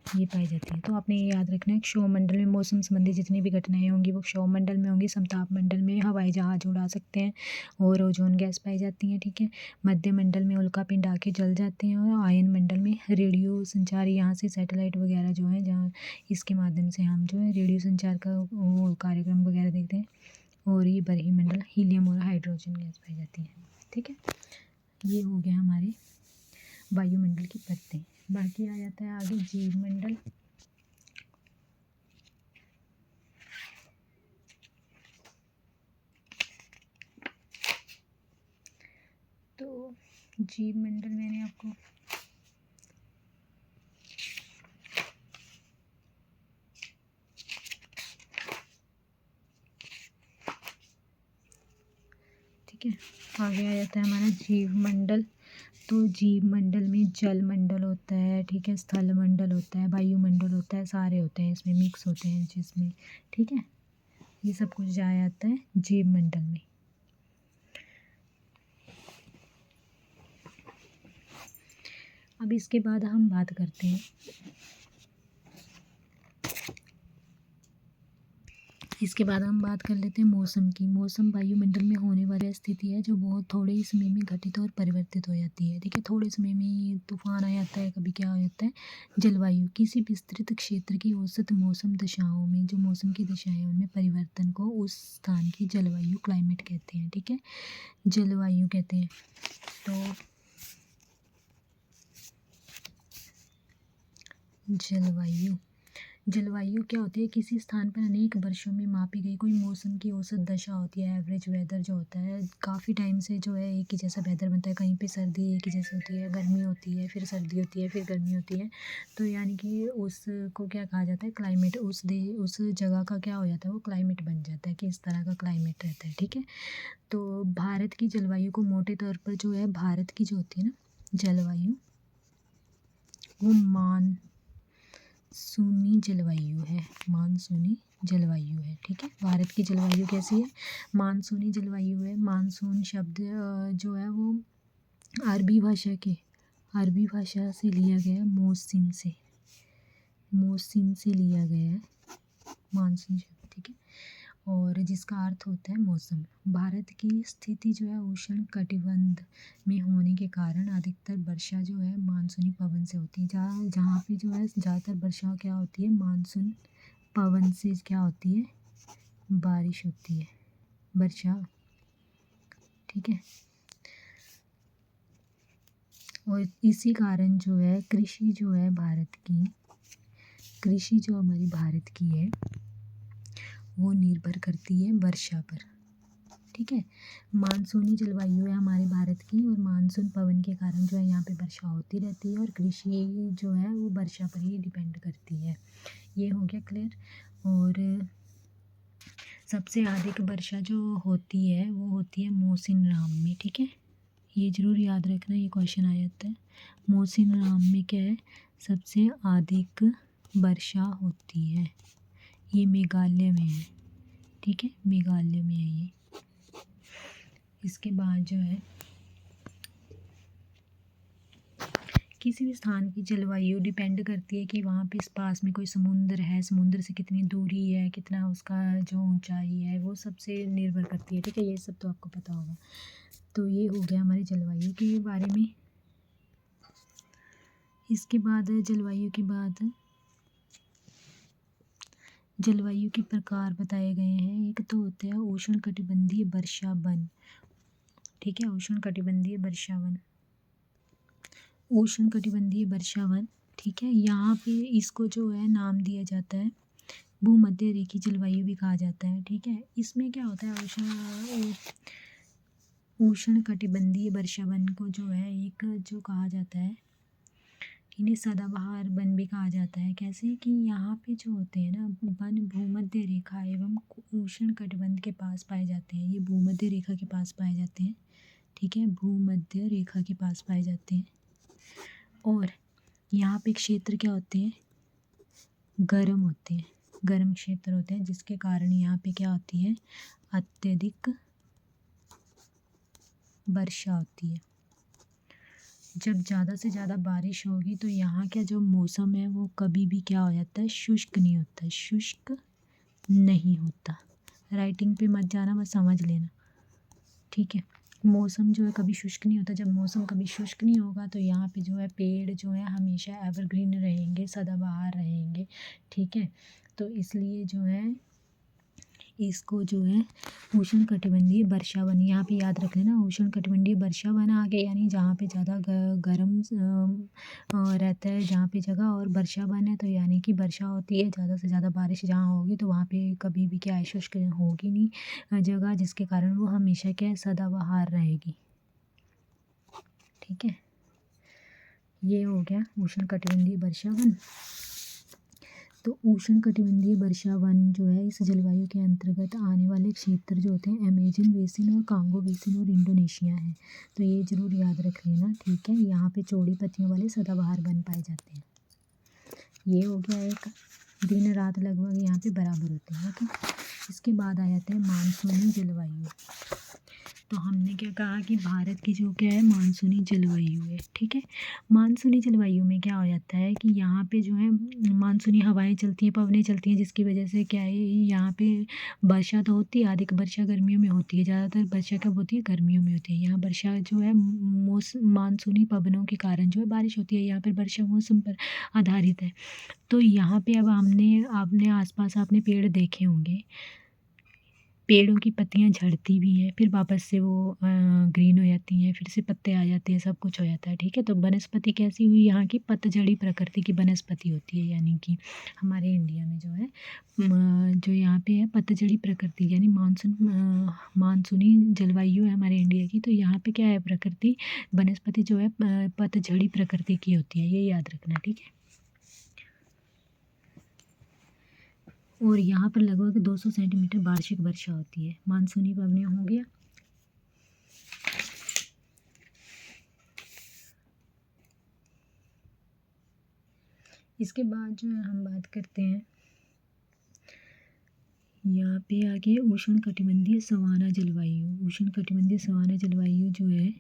ये पाई जाती है। तो आपने ये याद रखना है, क्षोभ मंडल में मौसम संबंधी जितनी भी घटनाएं होंगी वो क्षोभ मंडल में होंगी। समताप मंडल में हवाई जहाज उड़ा सकते हैं और ओजोन गैस पाई जाती है, ठीक है। मध्य मंडल में उल्का पिंड आके जल जाते हैं, और आयन मंडल में रेडियो संचार, यहाँ से सैटेलाइट वगैरह जो है, जहाँ इसके माध्यम से हम जो है रेडियो संचार का वो कार्यक्रम वगैरह देखते हैं। और ये बरही मंडल, हीलियम और हाइड्रोजन गैस पाई जाती है, ठीक है। ये हो गया हमारे वायुमंडल की परतें। बाकी आ जाता है आगे जीव मंडल। तो जीव मंडल मैंने आपको ठीक है, आगे आ जाता है हमारा जीव मंडल। तो जीव मंडल में जल मंडल होता है, ठीक है, स्थल मंडल होता है, वायुमंडल होता है, सारे होते हैं इसमें, मिक्स होते हैं जिसमें, ठीक है, ये सब कुछ आ जाता है जीव मंडल में। अब इसके बाद हम बात करते हैं, इसके बाद हम बात कर लेते हैं मौसम की। मौसम वायुमंडल में होने वाली स्थिति है जो बहुत थोड़े ही समय में घटित और परिवर्तित हो जाती है, ठीक है, थोड़े समय में तूफान आ जाता है, कभी क्या हो जाता है। जलवायु, किसी विस्तृत क्षेत्र की औसत मौसम दशाओं में, जो मौसम की दशाएं हैं उनमें परिवर्तन को उस स्थान की जलवायु, क्लाइमेट कहते हैं, ठीक है, जलवायु कहते हैं। तो जलवायु क्या होती है, किसी स्थान पर अनेक वर्षों में मापी गई कोई मौसम की औसत दशा होती है, एवरेज वेदर जो होता है। काफ़ी टाइम से जो है एक ही जैसा वेदर बनता है, कहीं पे सर्दी एक ही जैसी होती है, गर्मी होती है, फिर सर्दी होती है, फिर गर्मी होती है। तो यानी कि उसको क्या कहा जाता है, क्लाइमेट, उस जगह का क्या हो जाता है, वो क्लाइमेट बन जाता है कि इस तरह का क्लाइमेट रहता है, ठीक है। तो भारत की जलवायु को मोटे तौर पर जो है, भारत की जो होती है ना जलवायु, वो मानसूनी जलवायु है, मानसूनी जलवायु है, ठीक है। भारत की जलवायु कैसी है, मानसूनी जलवायु है। मानसून शब्द जो है वो अरबी भाषा से लिया गया है, मौसिम से लिया गया है मानसून शब्द, ठीक है, और जिसका अर्थ होता है मौसम। भारत की स्थिति जो है उष्ण कटिबंध में होने के कारण अधिकतर वर्षा जो है मानसूनी पवन से होती है। जहाँ जहाँ पे जो है ज़्यादातर वर्षा क्या होती है, मानसून पवन से क्या होती है, बारिश होती है, वर्षा। ठीक है। और इसी कारण जो है कृषि जो है भारत की, कृषि जो हमारी भारत की है वो निर्भर करती है वर्षा पर। ठीक है। मानसूनी जलवायु है हमारे भारत की, और मानसून पवन के कारण जो है यहाँ पे वर्षा होती रहती है, और कृषि जो है वो वर्षा पर ही डिपेंड करती है। ये हो गया क्लियर। और सबसे अधिक वर्षा जो होती है वो होती है मौसिन राम में। ठीक है, ये ज़रूर याद रखना, ये क्वेश्चन आ जाता है। मौसिन राम में क्या है, सबसे अधिक वर्षा होती है। ये मेघालय में है। ठीक है, मेघालय में है ये। इसके बाद जो है किसी भी स्थान की जलवायु डिपेंड करती है कि वहाँ पे इस पास में कोई समुद्र है, समुद्र से कितनी दूरी है, कितना उसका जो ऊंचाई है, वो सबसे निर्भर करती है। ठीक है, ये सब तो आपको पता होगा। तो ये हो गया हमारे जलवायु के बारे में। इसके बाद जलवायु के बाद जलवायु के प्रकार बताए गए हैं। एक तो होता है उष्णकटिबंधीय वर्षा वन। ठीक है, उष्णकटिबंधीय वर्षा वन, उष्णकटिबंधीय वर्षा वन। ठीक है, यहाँ पे इसको जो है नाम दिया जाता है भूमध्य रेखीय जलवायु भी कहा जाता है। ठीक है, इसमें क्या होता है, उष्णकटिबंधीय वर्षा वन को जो है एक जो कहा जाता है, इन्हें सदाबहार वन भी कहा जाता है। कैसे कि यहाँ पे जो होते हैं ना वन भूमध्य रेखा एवं उष्णकटिबंध के पास पाए जाते हैं। ये भूमध्य रेखा के पास पाए जाते हैं। ठीक है, भूमध्य रेखा के पास पाए जाते हैं। और यहाँ पे क्षेत्र क्या होते हैं, गर्म होते हैं, गर्म क्षेत्र होते हैं, जिसके कारण यहाँ पे क्या होती है, अत्यधिक वर्षा होती है। जब ज़्यादा से ज़्यादा बारिश होगी तो यहाँ का जो मौसम है वो कभी भी क्या हो जाता है, शुष्क नहीं होता, शुष्क नहीं होता। राइटिंग पे मत जाना, बस समझ लेना। ठीक है, मौसम जो है कभी शुष्क नहीं होता। जब मौसम कभी शुष्क नहीं होगा तो यहाँ पे जो है पेड़ जो है हमेशा एवरग्रीन रहेंगे, सदाबहार रहेंगे। ठीक है, तो इसलिए जो है इसको जो है उष्णकटिबंधीय वर्षा वन, यहाँ पे याद रख लेना, उष्णकटिबंधीय वर्षा वन आ गया, यानी जहाँ पे ज़्यादा गर्म रहता है जहाँ पे जगह, और वर्षा वन है तो यानी कि वर्षा होती है, ज़्यादा से ज़्यादा बारिश जहाँ होगी तो वहाँ पे कभी भी क्या है, शुष्क होगी नहीं जगह, जिसके कारण वो हमेशा क्या है, सदाबहार रहेगी। ठीक है, ये हो गया उष्णकटिबंधीय वर्षा वन। तो उष्णकटिबंधीय वर्षा वन जो है इस जलवायु के अंतर्गत आने वाले क्षेत्र जो होते हैं अमेजन बेसिन और कांगो बेसिन और इंडोनेशिया है। तो ये ज़रूर याद रख लेना। ठीक है, यहाँ पे चौड़ी पत्तियों वाले सदाबहार वन पाए जाते हैं। ये हो गया एक, दिन रात लगभग यहाँ पे बराबर होते हैं। ओके, इसके बाद आ जाते हैं मानसूनी जलवायु। तो हमने क्या कहा कि भारत की जो क्या है मानसूनी जलवायु है। ठीक है, मानसूनी जलवायु में क्या हो जाता है कि यहाँ पे जो है मानसूनी हवाएं चलती हैं, पवनें चलती हैं, जिसकी वजह से क्या है यहाँ पे वर्षा तो होती है, अधिक वर्षा गर्मियों में होती है, ज़्यादातर वर्षा कब होती है, गर्मियों में होती है। यहाँ वर्षा जो है मानसूनी पवनों के कारण जो है बारिश होती है। यहाँ पर वर्षा मौसम पर आधारित है। तो यहाँ पे अब आपने आसपास आपने पेड़ देखे होंगे, पेड़ों की पत्तियां झड़ती भी हैं, फिर वापस से वो ग्रीन हो जाती हैं, फिर से पत्ते आ जाते हैं, सब कुछ हो जाता है। ठीक है, तो वनस्पति कैसी हुई, यहाँ की पतझड़ी प्रकृति की वनस्पति होती है, यानी कि हमारे इंडिया में जो है जो यहाँ पे है पतझड़ी प्रकृति, यानी मानसूनी जलवायु है हमारे इंडिया की। तो यहाँ पे क्या है, प्रकृति वनस्पति जो है पतझड़ी प्रकृति की होती है, ये याद रखना। ठीक है, और यहाँ पर लगभग 200 सेंटीमीटर वार्षिक वर्षा होती है। मानसूनी पवनें हो गया। इसके बाद जो है हम बात करते हैं यहाँ पे आगे उष्णकटिबंधीय सवाना जलवायु। उष्णकटिबंधीय सवाना जलवायु जो है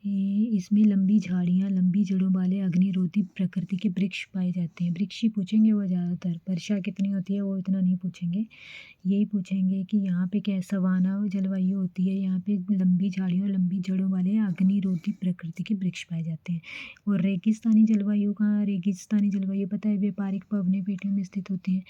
इसमें लंबी झाड़ियाँ, लंबी जड़ों वाले अग्निरोधी प्रकृति के वृक्ष पाए जाते हैं। वृक्ष ही पूछेंगे वो ज़्यादातर, वर्षा कितनी होती है वो इतना नहीं पूछेंगे। यही पूछेंगे कि यहाँ पे क्या है, सवाना जलवायु होती है, यहाँ पे लंबी झाड़ियों, लंबी जड़ों वाले अग्निरोधी प्रकृति के वृक्ष पाए जाते हैं। और रेगिस्तानी जलवायु पता है व्यापारिक पवने पेटियों में स्थित होती हैं।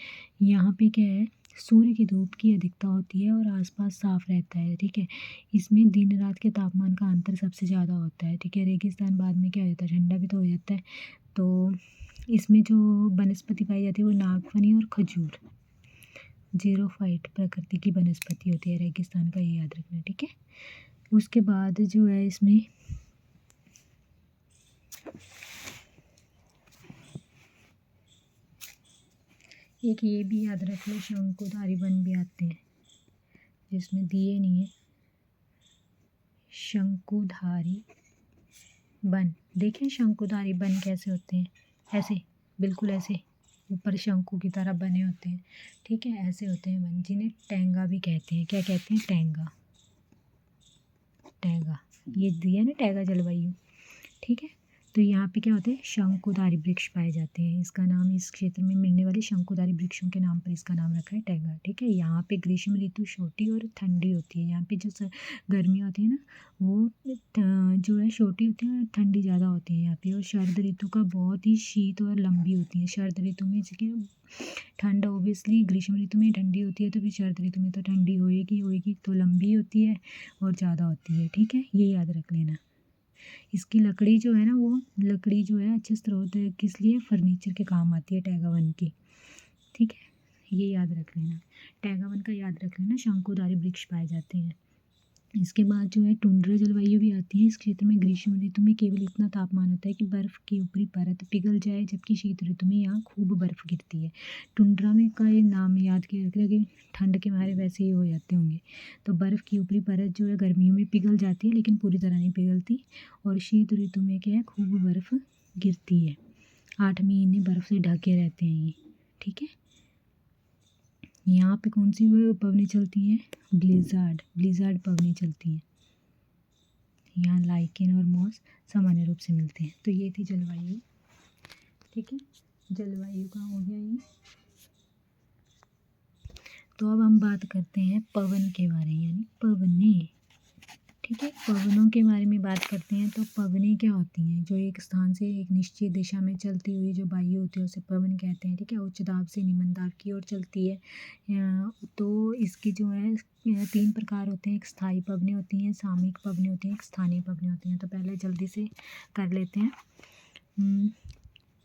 यहाँ पे क्या है, सूर्य की धूप की अधिकता होती है और आसपास साफ रहता है, ठीक है। इसमें दिन रात के तापमान का अंतर सबसे ज़्यादा होता है, ठीक है। रेगिस्तान बाद में क्या हो जाता है, ठंडा भी तो हो जाता है। तो इसमें जो वनस्पति पाई जाती है वो नागफनी और खजूर, जीरोफाइट प्रकृति की वनस्पति होती है रेगिस्तान का, ये याद रखना, ठीक है। उसके बाद जो है इसमें एक ये भी याद रख लो, शंकुधारी वन भी आते हैं, जिसमें दिए नहीं है। शंकुधारी वन, देखें शंकुधारी वन कैसे होते हैं, ऐसे, बिल्कुल ऐसे ऊपर शंकु की तरह बने होते हैं, ठीक है। ऐसे होते हैं वन, जिन्हें टैंगा भी कहते हैं। क्या कहते हैं, टैंगा। टैंगा, ये दिया ना टैंगा जलवायु, ठीक है। तो यहाँ पे क्या होते हैं, शंकुधारी वृक्ष पाए जाते हैं। इसका नाम, इस क्षेत्र में मिलने वाले शंकुधारी वृक्षों के नाम पर इसका नाम रखा है टैंगा, ठीक है। यहाँ पे ग्रीष्म ऋतु छोटी और ठंडी होती है। यहाँ पे जो गर्मी होती है ना, वो जो है छोटी होती है और ठंडी ज़्यादा होती है यहाँ पे। और शरद ऋतु का बहुत ही शीत और लंबी होती है। शरद ऋतु में ठंड ऑब्वियसली ग्रीष्म ऋतु में ठंडी होती है, तो फिर शरद ऋतु में तो ठंडी होएगी होएगी, तो लंबी होती है और ज़्यादा होती है, ठीक है। ये याद रख लेना। इसकी लकड़ी जो है ना, वो लकड़ी जो है अच्छे स्रोत है, किस लिए, फर्नीचर के काम आती है टैगा वन की, ठीक है। ये याद रख लेना, टैगा वन का याद रख लेना। शंकुधारी वृक्ष पाए जाते हैं। इसके बाद जो है टुंड्रा जलवायु भी आती है। इस क्षेत्र में ग्रीष्म ऋतु में केवल इतना तापमान होता है कि बर्फ़ की ऊपरी परत पिघल जाए, जबकि शीत ऋतु में यहाँ खूब बर्फ़ गिरती है। टुंड्रा में का ये नाम याद के रख लें कि ठंड के मारे वैसे ही हो जाते होंगे। तो बर्फ़ की ऊपरी परत जो है गर्मियों में पिघल जाती है, लेकिन पूरी तरह नहीं पिघलती। और शीत ऋतु में क्या है, खूब बर्फ़ गिरती है। 8 महीने बर्फ़ से ढके रहते हैं ये, ठीक है। यहाँ पे कौन सी पवनें चलती हैं, ब्लिज़ार्ड पवनें चलती हैं। यहाँ लाइकेन और मॉस सामान्य रूप से मिलते हैं। तो ये थी जलवायु, ठीक है। जलवायु का हो गया ये। तो अब हम बात करते हैं पवन के बारे में, यानी पवनें, ठीक है। पवनों के बारे में बात करते हैं। तो पवनें क्या होती हैं, जो एक स्थान से एक निश्चित दिशा में चलती हुई जो वायु होती है उसे पवन कहते हैं, ठीक है। उच्च दाब से निम्न दाब की ओर चलती है। तो इसकी जो है 3 प्रकार होते हैं। एक स्थायी पवनें होती हैं, सामयिक पवनें होती हैं, एक स्थानीय पवनें होती हैं। तो पहले जल्दी से कर लेते हैं।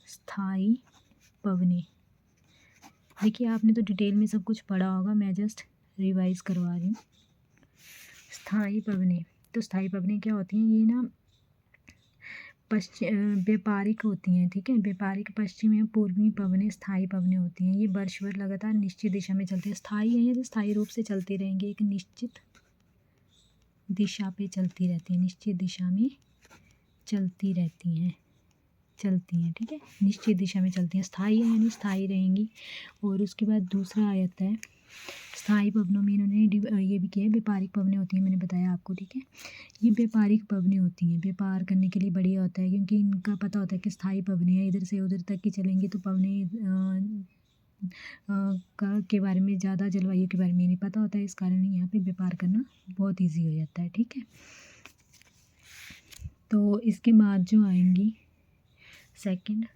स्थायी पवनें, देखिए आपने तो डिटेल में सब कुछ पढ़ा होगा, मैं जस्ट रिवाइज करवा रही हूँ। स्थायी पवनें, तो स्थायी पवनें क्या होती हैं, ये ना व्यापारिक होती हैं, ठीक है। व्यापारिक पश्चिमी एवं पूर्वी पवनें स्थायी पवनें होती हैं। ये वर्ष भर लगातार निश्चित दिशा में चलती है। स्थायी है ये, तो स्थायी रूप से चलती रहेंगी, एक निश्चित दिशा पे चलती रहती है, निश्चित दिशा में चलती रहती हैं, ठीक है। निश्चित दिशा में चलती हैं, स्थायी है यानी स्थायी रहेंगी। और उसके बाद दूसरा आ जाता है स्थायी पवनों में इन्होंने ये भी किया है, व्यापारिक पवनें होती हैं, मैंने बताया आपको, ठीक है। ये व्यापारिक पवनें होती हैं, व्यापार करने के लिए बढ़िया होता है, क्योंकि इनका पता होता है कि स्थायी पवनें हैं, इधर से उधर तक की चलेंगी, तो पवनें के बारे में ज़्यादा, जलवायु के बारे में नहीं पता होता है, इस कारण यहाँ पे व्यापार करना बहुत ईजी हो जाता है, ठीक है। तो इसके बाद जो आएंगी सेकंड,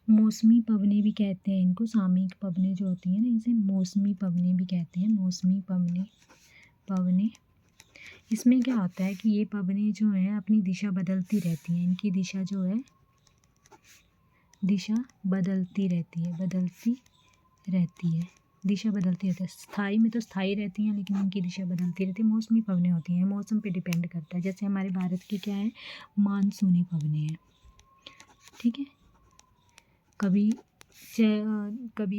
मौसमी पवनें भी कहते हैं इनको। सामयिक पवनें जो होती हैं ना, इसे मौसमी पवनें भी कहते हैं। मौसमी पवनें इसमें क्या होता है कि ये पवनें जो हैं अपनी दिशा बदलती रहती हैं। इनकी दिशा जो है, दिशा बदलती रहती है, दिशा बदलती रहती है। स्थायी में तो स्थायी रहती हैं, लेकिन इनकी दिशा बदलती रहती है। मौसमी पवनें होती हैं, मौसम पे डिपेंड करता है। जैसे हमारे भारत की क्या है, मानसूनी पवनें हैं, ठीक है। कभी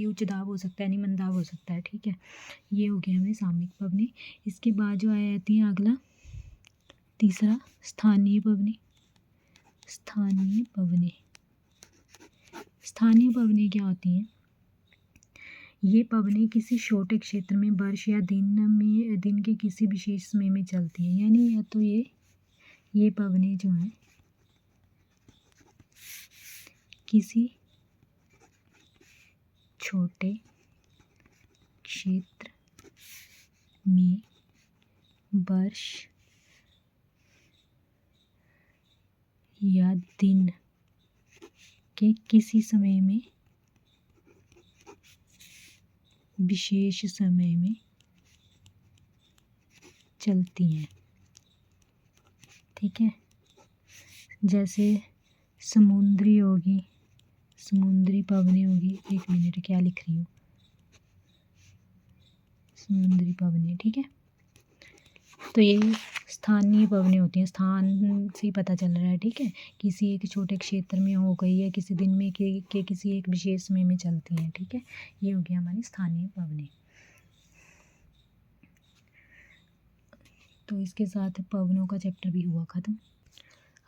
उच्च दाब हो सकता है, निम्न दाब हो सकता है, ठीक है। ये हो गया हमें सामयिक पवनें। इसके बाद जो आ जाती है अगला, तीसरा, स्थानीय पवनें। स्थानीय पवनें क्या होती हैं, ये पवनें किसी छोटे क्षेत्र में वर्ष या दिन के किसी विशेष समय में चलती हैं। यानी या तो ये पवनें जो हैं किसी छोटे क्षेत्र में वर्ष या दिन के किसी समय में विशेष समय में चलती हैं, ठीक है। जैसे समुद्री होगी, समुद्री पवनें होगी, 1 मिनट क्या लिख रही हूँ, समुद्री पवनें, ठीक है। तो ये स्थानीय पवनें होती हैं, स्थान से ही पता चल रहा है, ठीक है। किसी एक छोटे क्षेत्र में हो गई है, किसी दिन में के किसी एक विशेष समय में चलती हैं, ठीक है। ये हो गया हमारी स्थानीय पवनें। तो इसके साथ पवनों का चैप्टर भी हुआ ख़त्म।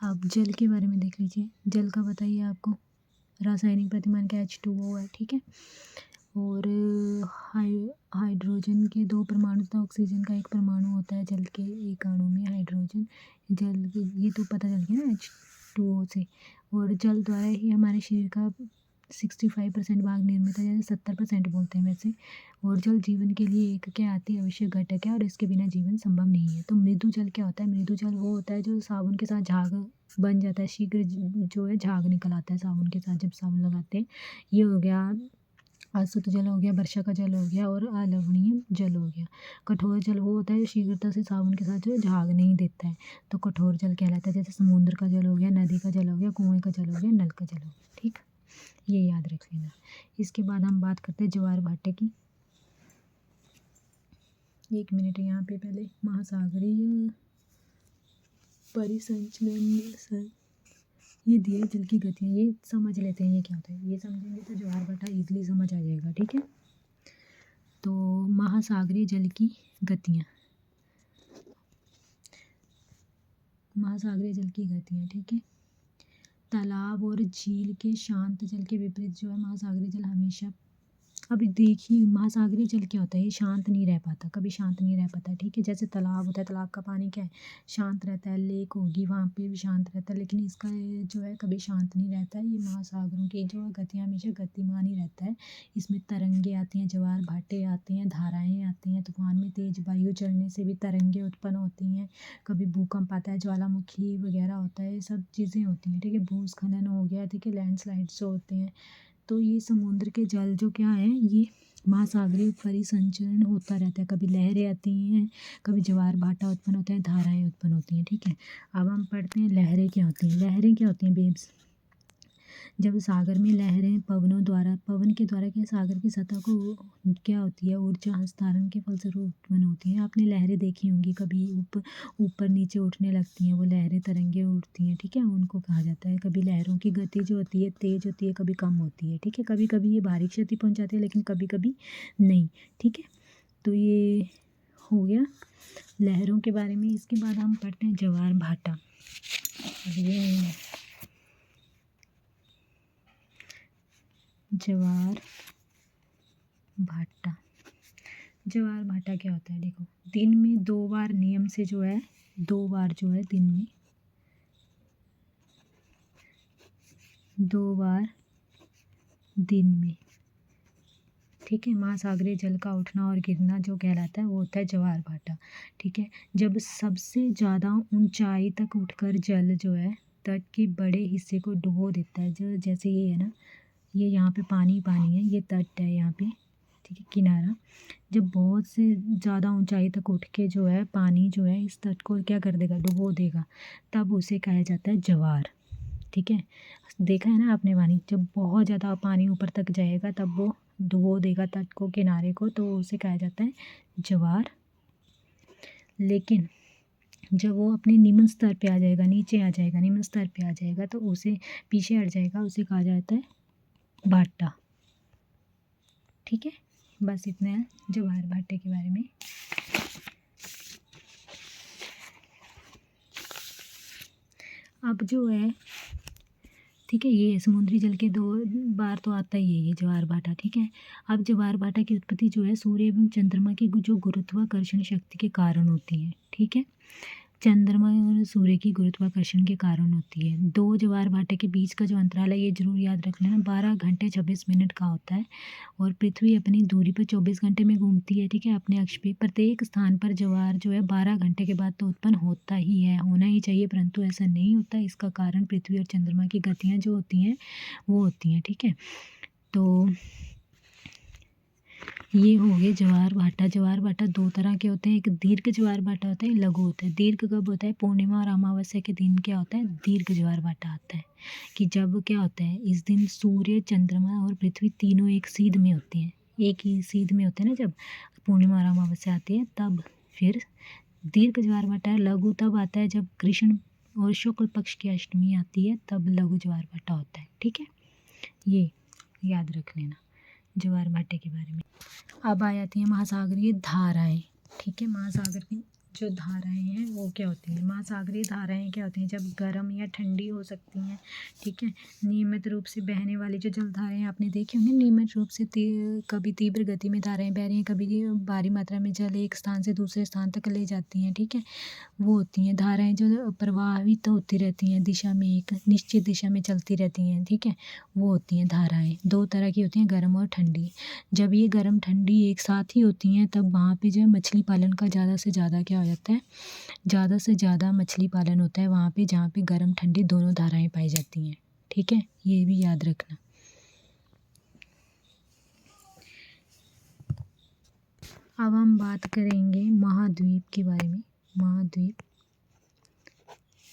आप जल के बारे में देख लीजिए। जल का बताइए आपको, रासायनिक प्रतिमान का H2O है, ठीक है। और हाइड्रोजन के 2 परमाणु तथा ऑक्सीजन का 1 परमाणु होता है जल के एक अणु में। हाइड्रोजन जल, ये तो पता चल गया ना H2O से। और जल द्वारा ही हमारे शरीर का 65% भाग निर्मित है, जैसे 70% बोलते हैं वैसे। और जल जीवन के लिए एक क्या अति आवश्यक घटक है और इसके बिना जीवन संभव नहीं है। तो मृदु जल क्या होता है? मृदु जल वो होता है जो साबुन के साथ झाग बन जाता है, शीघ्र जो है झाग निकल आता है साबुन के साथ जब साबुन लगाते हैं। ये हो गया अशुद्ध जल हो गया, वर्षा का जल हो गया और अलवणीय जल हो गया। कठोर जल वो होता है जो शीघ्रता से साबुन के साथ जो झाग नहीं देता है, तो कठोर जल कहलाता है। जैसे समुद्र का जल हो गया, नदी का जल हो गया, कुएं का जल हो गया, नल का जल हो गया, ठीक। ये याद रख लेना। इसके बाद हम बात करते हैं ज्वार भाटे की। 1 मिनट, यहाँ पे पहले महासागरीय परिसंचरण ये दिए जल की गतियाँ, ये समझ लेते हैं ये क्या होता है। ये समझेंगे तो ज्वार भाटा इजली समझ आ जाएगा, ठीक है। तो महासागरीय जल की गतियाँ, महासागरीय जल की गतियाँ, ठीक है। तालाब और झील के शांत जल के विपरीत जो है महासागरीय जल हमेशा, अभी देखिए महासागरीय जल क्या होता है, ये शांत नहीं रह पाता, कभी शांत नहीं रह पाता, ठीक है। जैसे तालाब होता है, तालाब का पानी क्या है, शांत रहता है। लेक होगी, वहाँ पे भी शांत रहता है, लेकिन इसका ये जो है कभी शांत नहीं रहता है। ये महासागरों की जो गतियाँ हमेशा गतिमान ही रहता है। इसमें तरंगे आती हैं, ज्वार भाटे आते हैं, धाराएँ आती हैं, तूफान में तेज वायु चलने से भी तरंगे उत्पन्न होती हैं। कभी भूकंप आता है, ज्वालामुखी वगैरह होता है, ये सब चीज़ें होती हैं, ठीक है। भूस्खलन हो गया, ठीक है, लैंडस्लाइड्स जो होते हैं। तो ये समुद्र के जल जो क्या है, ये महासागरीय परिसंचरण होता रहता है। कभी लहरें आती हैं, कभी ज्वार भाटा उत्पन्न होता है, धाराएं उत्पन्न होती हैं, ठीक है। अब हम पढ़ते हैं लहरें क्या होती हैं। लहरें क्या होती हैं बेब्स? जब सागर में लहरें पवन के द्वारा क्या सागर की सतह को क्या होती है, ऊर्जा हस्तांतरण के फलस्वरूप उत्पन्न होती हैं। आपने लहरें देखी होंगी, कभी ऊपर नीचे उठने लगती हैं, वो लहरें तरंगे उठती हैं, ठीक है, उनको कहा जाता है। कभी लहरों की गति जो होती है तेज होती है, कभी कम होती है, ठीक है। कभी कभी ये भारी क्षति पहुंचाती है, लेकिन कभी कभी नहीं, ठीक है। तो ये हो गया लहरों के बारे में। इसके बाद हम पढ़ते हैं ज्वार भाटा। ये ज्वार भाटा, ज्वार भाटा क्या होता है? देखो, दिन में 2 बार नियम से जो है, 2 बार जो है दिन में 2 बार दिन में, ठीक है, महासागरीय जल का उठना और गिरना जो कहलाता है वो होता है ज्वार भाटा, ठीक है। जब सबसे ज़्यादा ऊंचाई तक उठकर जल जो है तट के बड़े हिस्से को डुबो देता है, जो जैसे ये है ना, ये यहाँ पे पानी पानी है, ये तट है यहाँ पे, ठीक है, किनारा। जब बहुत से ज़्यादा ऊंचाई तक उठ के जो है पानी जो है इस तट को क्या कर देगा, डुबो देगा, तब उसे कहा जाता है ज्वार, ठीक है। देखा है ना आपने पानी, जब बहुत ज़्यादा पानी ऊपर तक जाएगा तब वो डुबो देगा तट को, किनारे को, तो उसे कहा जाता है ज्वार। लेकिन जब वो अपने निम्न स्तर पे आ जाएगा, नीचे आ जाएगा, निम्न स्तर पे आ जाएगा, तो उसे पीछे हट जाएगा, उसे कहा जाता है भाटा, ठीक है। बस इतना है ज्वार भाटे के बारे में। अब जो है, ठीक है, ये समुद्री जल के 2 बार तो आता ही है ये ज्वार भाटा, ठीक है। अब ज्वार भाटा की उत्पत्ति जो है सूर्य एवं चंद्रमा की जो गुरुत्वाकर्षण शक्ति के कारण होती है, ठीक है। चंद्रमा और सूर्य की गुरुत्वाकर्षण के कारण होती है। 2 ज्वार भाटे के बीच का जो अंतराल है, ये जरूर याद रख लेना, 12 घंटे 26 मिनट का होता है। और पृथ्वी अपनी दूरी पर 24 घंटे में घूमती है, ठीक है, अपने अक्ष पे। प्रत्येक स्थान पर ज्वार जो है 12 घंटे के बाद तो उत्पन्न होता ही है, होना ही चाहिए, परंतु ऐसा नहीं होता। इसका कारण पृथ्वी और चंद्रमा की गतियाँ जो होती हैं वो होती हैं, ठीक है। तो ये हो गए ज्वार भाटा। ज्वार भाटा दो तरह के होते हैं, एक दीर्घ ज्वार भाटा होता है, लघु होता है। दीर्घ कब होता है? पूर्णिमा और अमावस्या के दिन क्या होता है? दीर्घ ज्वार भाटा आता है। कि जब क्या होता है, इस दिन सूर्य, चंद्रमा और पृथ्वी तीनों एक सीध में होते हैं, एक ही सीध में होते हैं ना, जब पूर्णिमा और अमावस्या आती है तब। फिर दीर्घ ज्वार भाटा लघु तब आता है जब कृष्ण और शुक्ल पक्ष की अष्टमी आती है, तब लघु ज्वार भाटा होता है। ठीक है, ये याद रख लेना ज्वार भाटे के बारे में। अब आ जाती हैं महासागरीय धाराएं। ठीक है, महासागर की जो धाराएं हैं वो क्या होती हैं? महासागरीय धाराएं क्या होती हैं? जब गर्म या ठंडी हो सकती हैं। ठीक है, नियमित रूप से बहने वाली जो जलधाराएं आपने देखी होंगी, नियमित रूप से कभी तीव्र गति में धाराएं बह रही हैं, कभी भारी मात्रा में जल एक स्थान से दूसरे स्थान तक ले जाती हैं। ठीक है, वो होती हैं धाराएं जो प्रवाहित होती रहती हैं दिशा में, एक निश्चित दिशा में चलती रहती हैं। ठीक है, वो होती हैं धाराएं। दो तरह की होती हैं, गर्म और ठंडी। जब ये गर्म ठंडी एक साथ ही होती हैं तब वहाँ पे जो है मछली पालन का ज़्यादा से ज़्यादा क्या हो जाता है? ज़्यादा से ज़्यादा मछली पालन होता है वहाँ पे जहाँ पे गर्म ठंडी दोनों धाराएं पाई जाती हैं। ठीक है, ये भी याद रखना। अब हम बात करेंगे महाद्वीप के बारे में। महाद्वीप,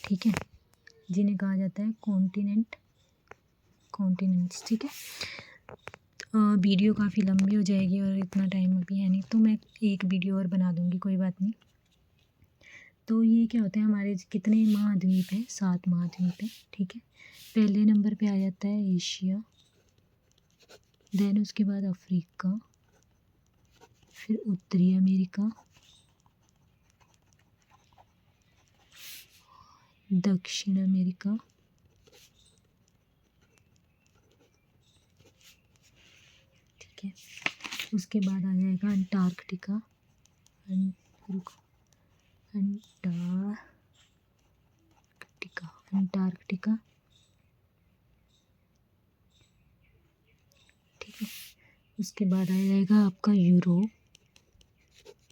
ठीक है, जिन्हें कहा जाता है कॉन्टिनेंट्स। ठीक है, वीडियो काफ़ी लंबी हो जाएगी और इतना टाइम अभी है नहीं, तो मैं एक वीडियो और बना दूँगी, कोई बात नहीं। तो ये क्या होता है, हमारे कितने महाद्वीप हैं? 7 महाद्वीप हैं। ठीक है, पहले नंबर पे आ जाता है एशिया, देन उसके बाद अफ्रीका, फिर उत्तरी अमेरिका, दक्षिण अमेरिका, ठीक है, उसके बाद आ जाएगा अंटार्कटिका, अंटार्कटिका। ठीक है, उसके बाद आ जाएगा आपका यूरोप,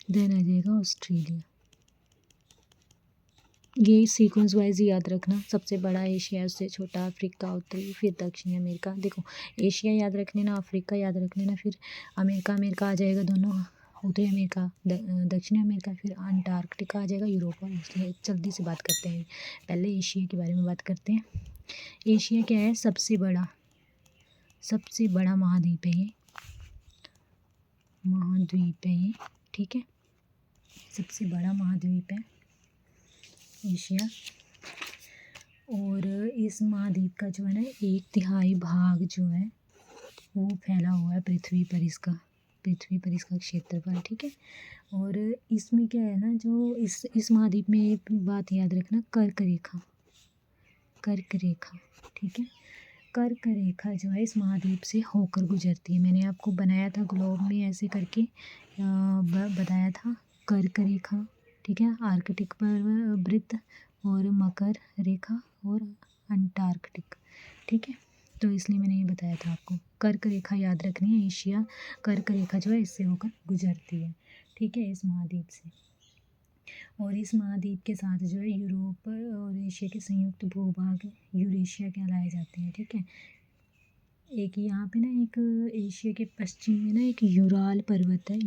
देन आ जाएगा ऑस्ट्रेलिया। ये सीक्वेंस वाइज याद रखना, सबसे बड़ा एशिया, उससे छोटा अफ्रीका, उत्तरी, फिर दक्षिण अमेरिका। देखो, एशिया याद रख लेना, अफ्रीका याद रख लेना, फिर अमेरिका आ जाएगा दोनों, उत्तरी अमेरिका, दक्षिण अमेरिका, फिर अंटार्कटिका आ जाएगा, यूरोप और ऑस्ट्रेलिया। जल्दी से बात करते हैं, पहले एशिया के बारे में बात करते हैं। एशिया क्या है? सबसे बड़ा महाद्वीप है ये, ठीक है, सबसे बड़ा महाद्वीप है एशिया। और इस महाद्वीप का जो है ना 1/3 भाग जो है वो फैला हुआ है पृथ्वी पर इसका क्षेत्रफल। ठीक है, और इसमें क्या है ना, जो इस महाद्वीप में एक बात याद रखना, कर्क रेखा। ठीक है, कर्क रेखा जो है इस महाद्वीप से होकर गुजरती है। मैंने आपको बनाया था ग्लोब में ऐसे करके बताया था, कर्क रेखा, ठीक है, आर्कटिक पर वृत्त और मकर रेखा और अंटार्कटिक। ठीक है, तो इसलिए मैंने ये बताया था आपको, कर्क रेखा याद रखनी है। एशिया कर्क रेखा जो है इससे होकर गुजरती है। ठीक है, इस महाद्वीप से। और इस महाद्वीप के साथ जो है यूरोप और एशिया के संयुक्त भूभाग यूरेशिया कहलाए जाते हैं। ठीक है, एक यहाँ पे ना, एक एशिया के पश्चिम में ना एक यूराल पर्वत है,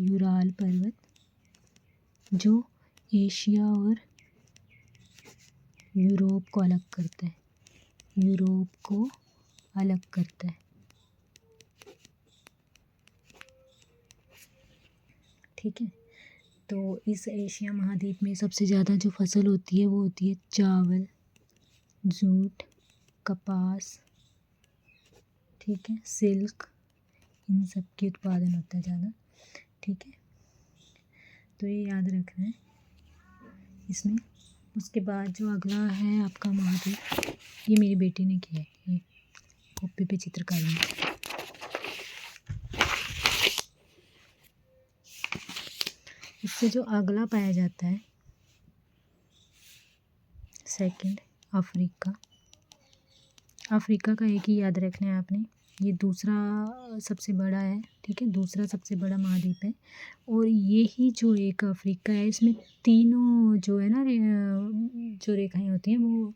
जो एशिया और यूरोप को अलग करता है। ठीक है, तो इस एशिया महाद्वीप में सबसे ज़्यादा जो फसल होती है वो होती है चावल, जूट, कपास, ठीक है, सिल्क, इन सब के उत्पादन होता है ज़्यादा। ठीक है, तो ये याद रखना है इसमें। उसके बाद जो अगला है आपका महाद्वीप, ये मेरी बेटी ने किया है, ये कॉपी पे चित्रकारी। इससे जो अगला पाया जाता है सेकंड, अफ्रीका का एक ही याद रखना है आपने, ये दूसरा सबसे बड़ा है। ठीक है, दूसरा सबसे बड़ा महाद्वीप है। और ये ही जो एक अफ्रीका है, इसमें तीनों जो है ना जो रेखाएं होती हैं वो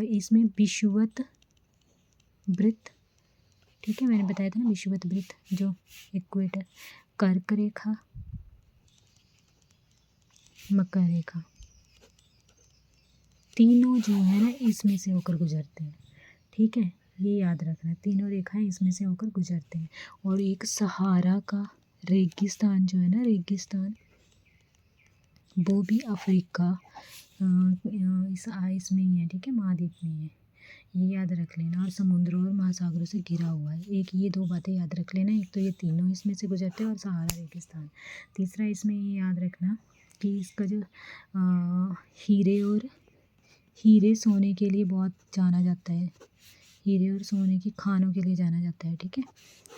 इसमें विषुवत वृत्त, ठीक है, मैंने बताया था ना विषुवत वृत्त, जो इक्वेटर कर्क रेखा, मकर रेखा, तीनों जो है ना इसमें से होकर गुजरते हैं। ठीक है, ये याद रखना, तीनों रेखाएं इसमें से होकर गुजरते हैं। और एक सहारा का रेगिस्तान जो है ना, रेगिस्तान, वो भी अफ्रीका इसमें ही है। ठीक है, महाद्वीप में ही है, ये याद रख लेना। और समुद्रों और महासागरों से घिरा हुआ है। एक ये दो बातें याद रख लेना, एक तो ये तीनों इसमें से गुजरते हैं और सहारा रेगिस्तान। तीसरा इसमें ये याद रखना कि इसका जो हीरे सोने के लिए बहुत जाना जाता है, हीरे और सोने की खानों के लिए जाना जाता है। ठीक है,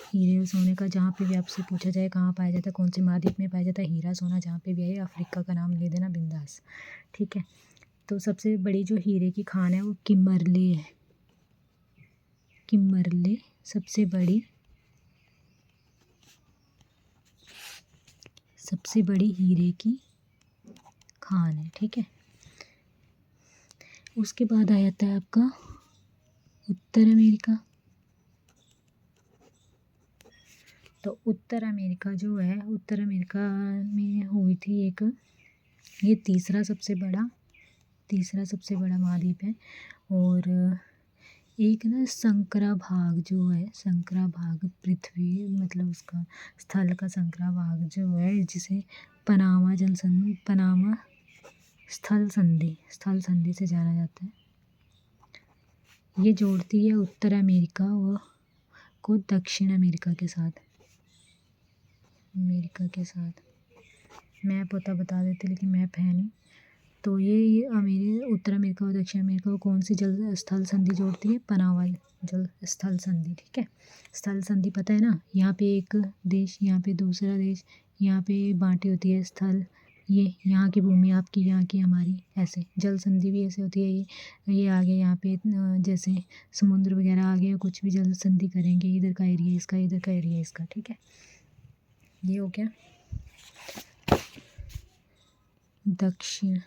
हीरे और सोने का जहाँ पे भी आपसे पूछा जाए कहाँ पाया जाता है, कौन से महाद्वीप में पाया जाता है, हीरा सोना जहाँ पे भी आए अफ्रीका का नाम ले देना बिंदास। ठीक है, तो सबसे बड़ी जो हीरे की खान है वो किमरले है। किमरले सबसे बड़ी हीरे की खान है। ठीक है, उसके बाद आ जाता है आपका उत्तर अमेरिका। तो उत्तर अमेरिका जो है, उत्तर अमेरिका में हुई थी एक, ये तीसरा सबसे बड़ा महाद्वीप है। और एक ना संकरा भाग जो है, संकरा भाग पृथ्वी मतलब उसका स्थल का संकरा भाग जो है, जिसे पनामा स्थल संधि से जाना जाता है। ये जोड़ती है उत्तर अमेरिका को दक्षिण अमेरिका के साथ। मैप होता बता देते, लेकिन मैप है नहीं। तो ये उत्तर अमेरिका और दक्षिण अमेरिका को कौन सी जल स्थल संधि जोड़ती है? पनामा जल स्थल संधि। ठीक है, स्थल संधि पता है ना, यहाँ पे एक देश, यहाँ पे दूसरा देश, यहाँ पे बांटी होती है स्थल, ये यहाँ की भूमि आपकी, यहाँ की हमारी, ऐसे। जल संधि भी ऐसे होती है, ये आ गया यहाँ पे जैसे समुद्र वगैरह आ गया, कुछ भी जल संधि करेंगे, इधर का एरिया इसका, इधर का एरिया इसका। ठीक है, ये हो गया। दक्षिण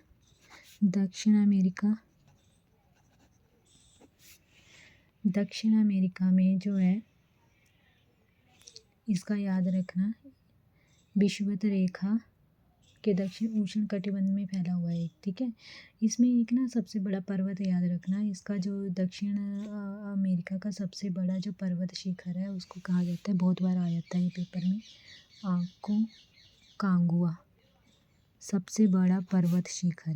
अमेरिका में जो है, इसका याद रखना, विषुवत रेखा के दक्षिण उष्ण कटिबंध में फैला हुआ है। ठीक है, इसमें एक ना सबसे बड़ा पर्वत याद रखना, इसका जो दक्षिण अमेरिका का सबसे बड़ा जो पर्वत शिखर है उसको कहा जाता है, बहुत बार आ जाता है ये पेपर में, आकोंकागुआ सबसे बड़ा पर्वत शिखर है।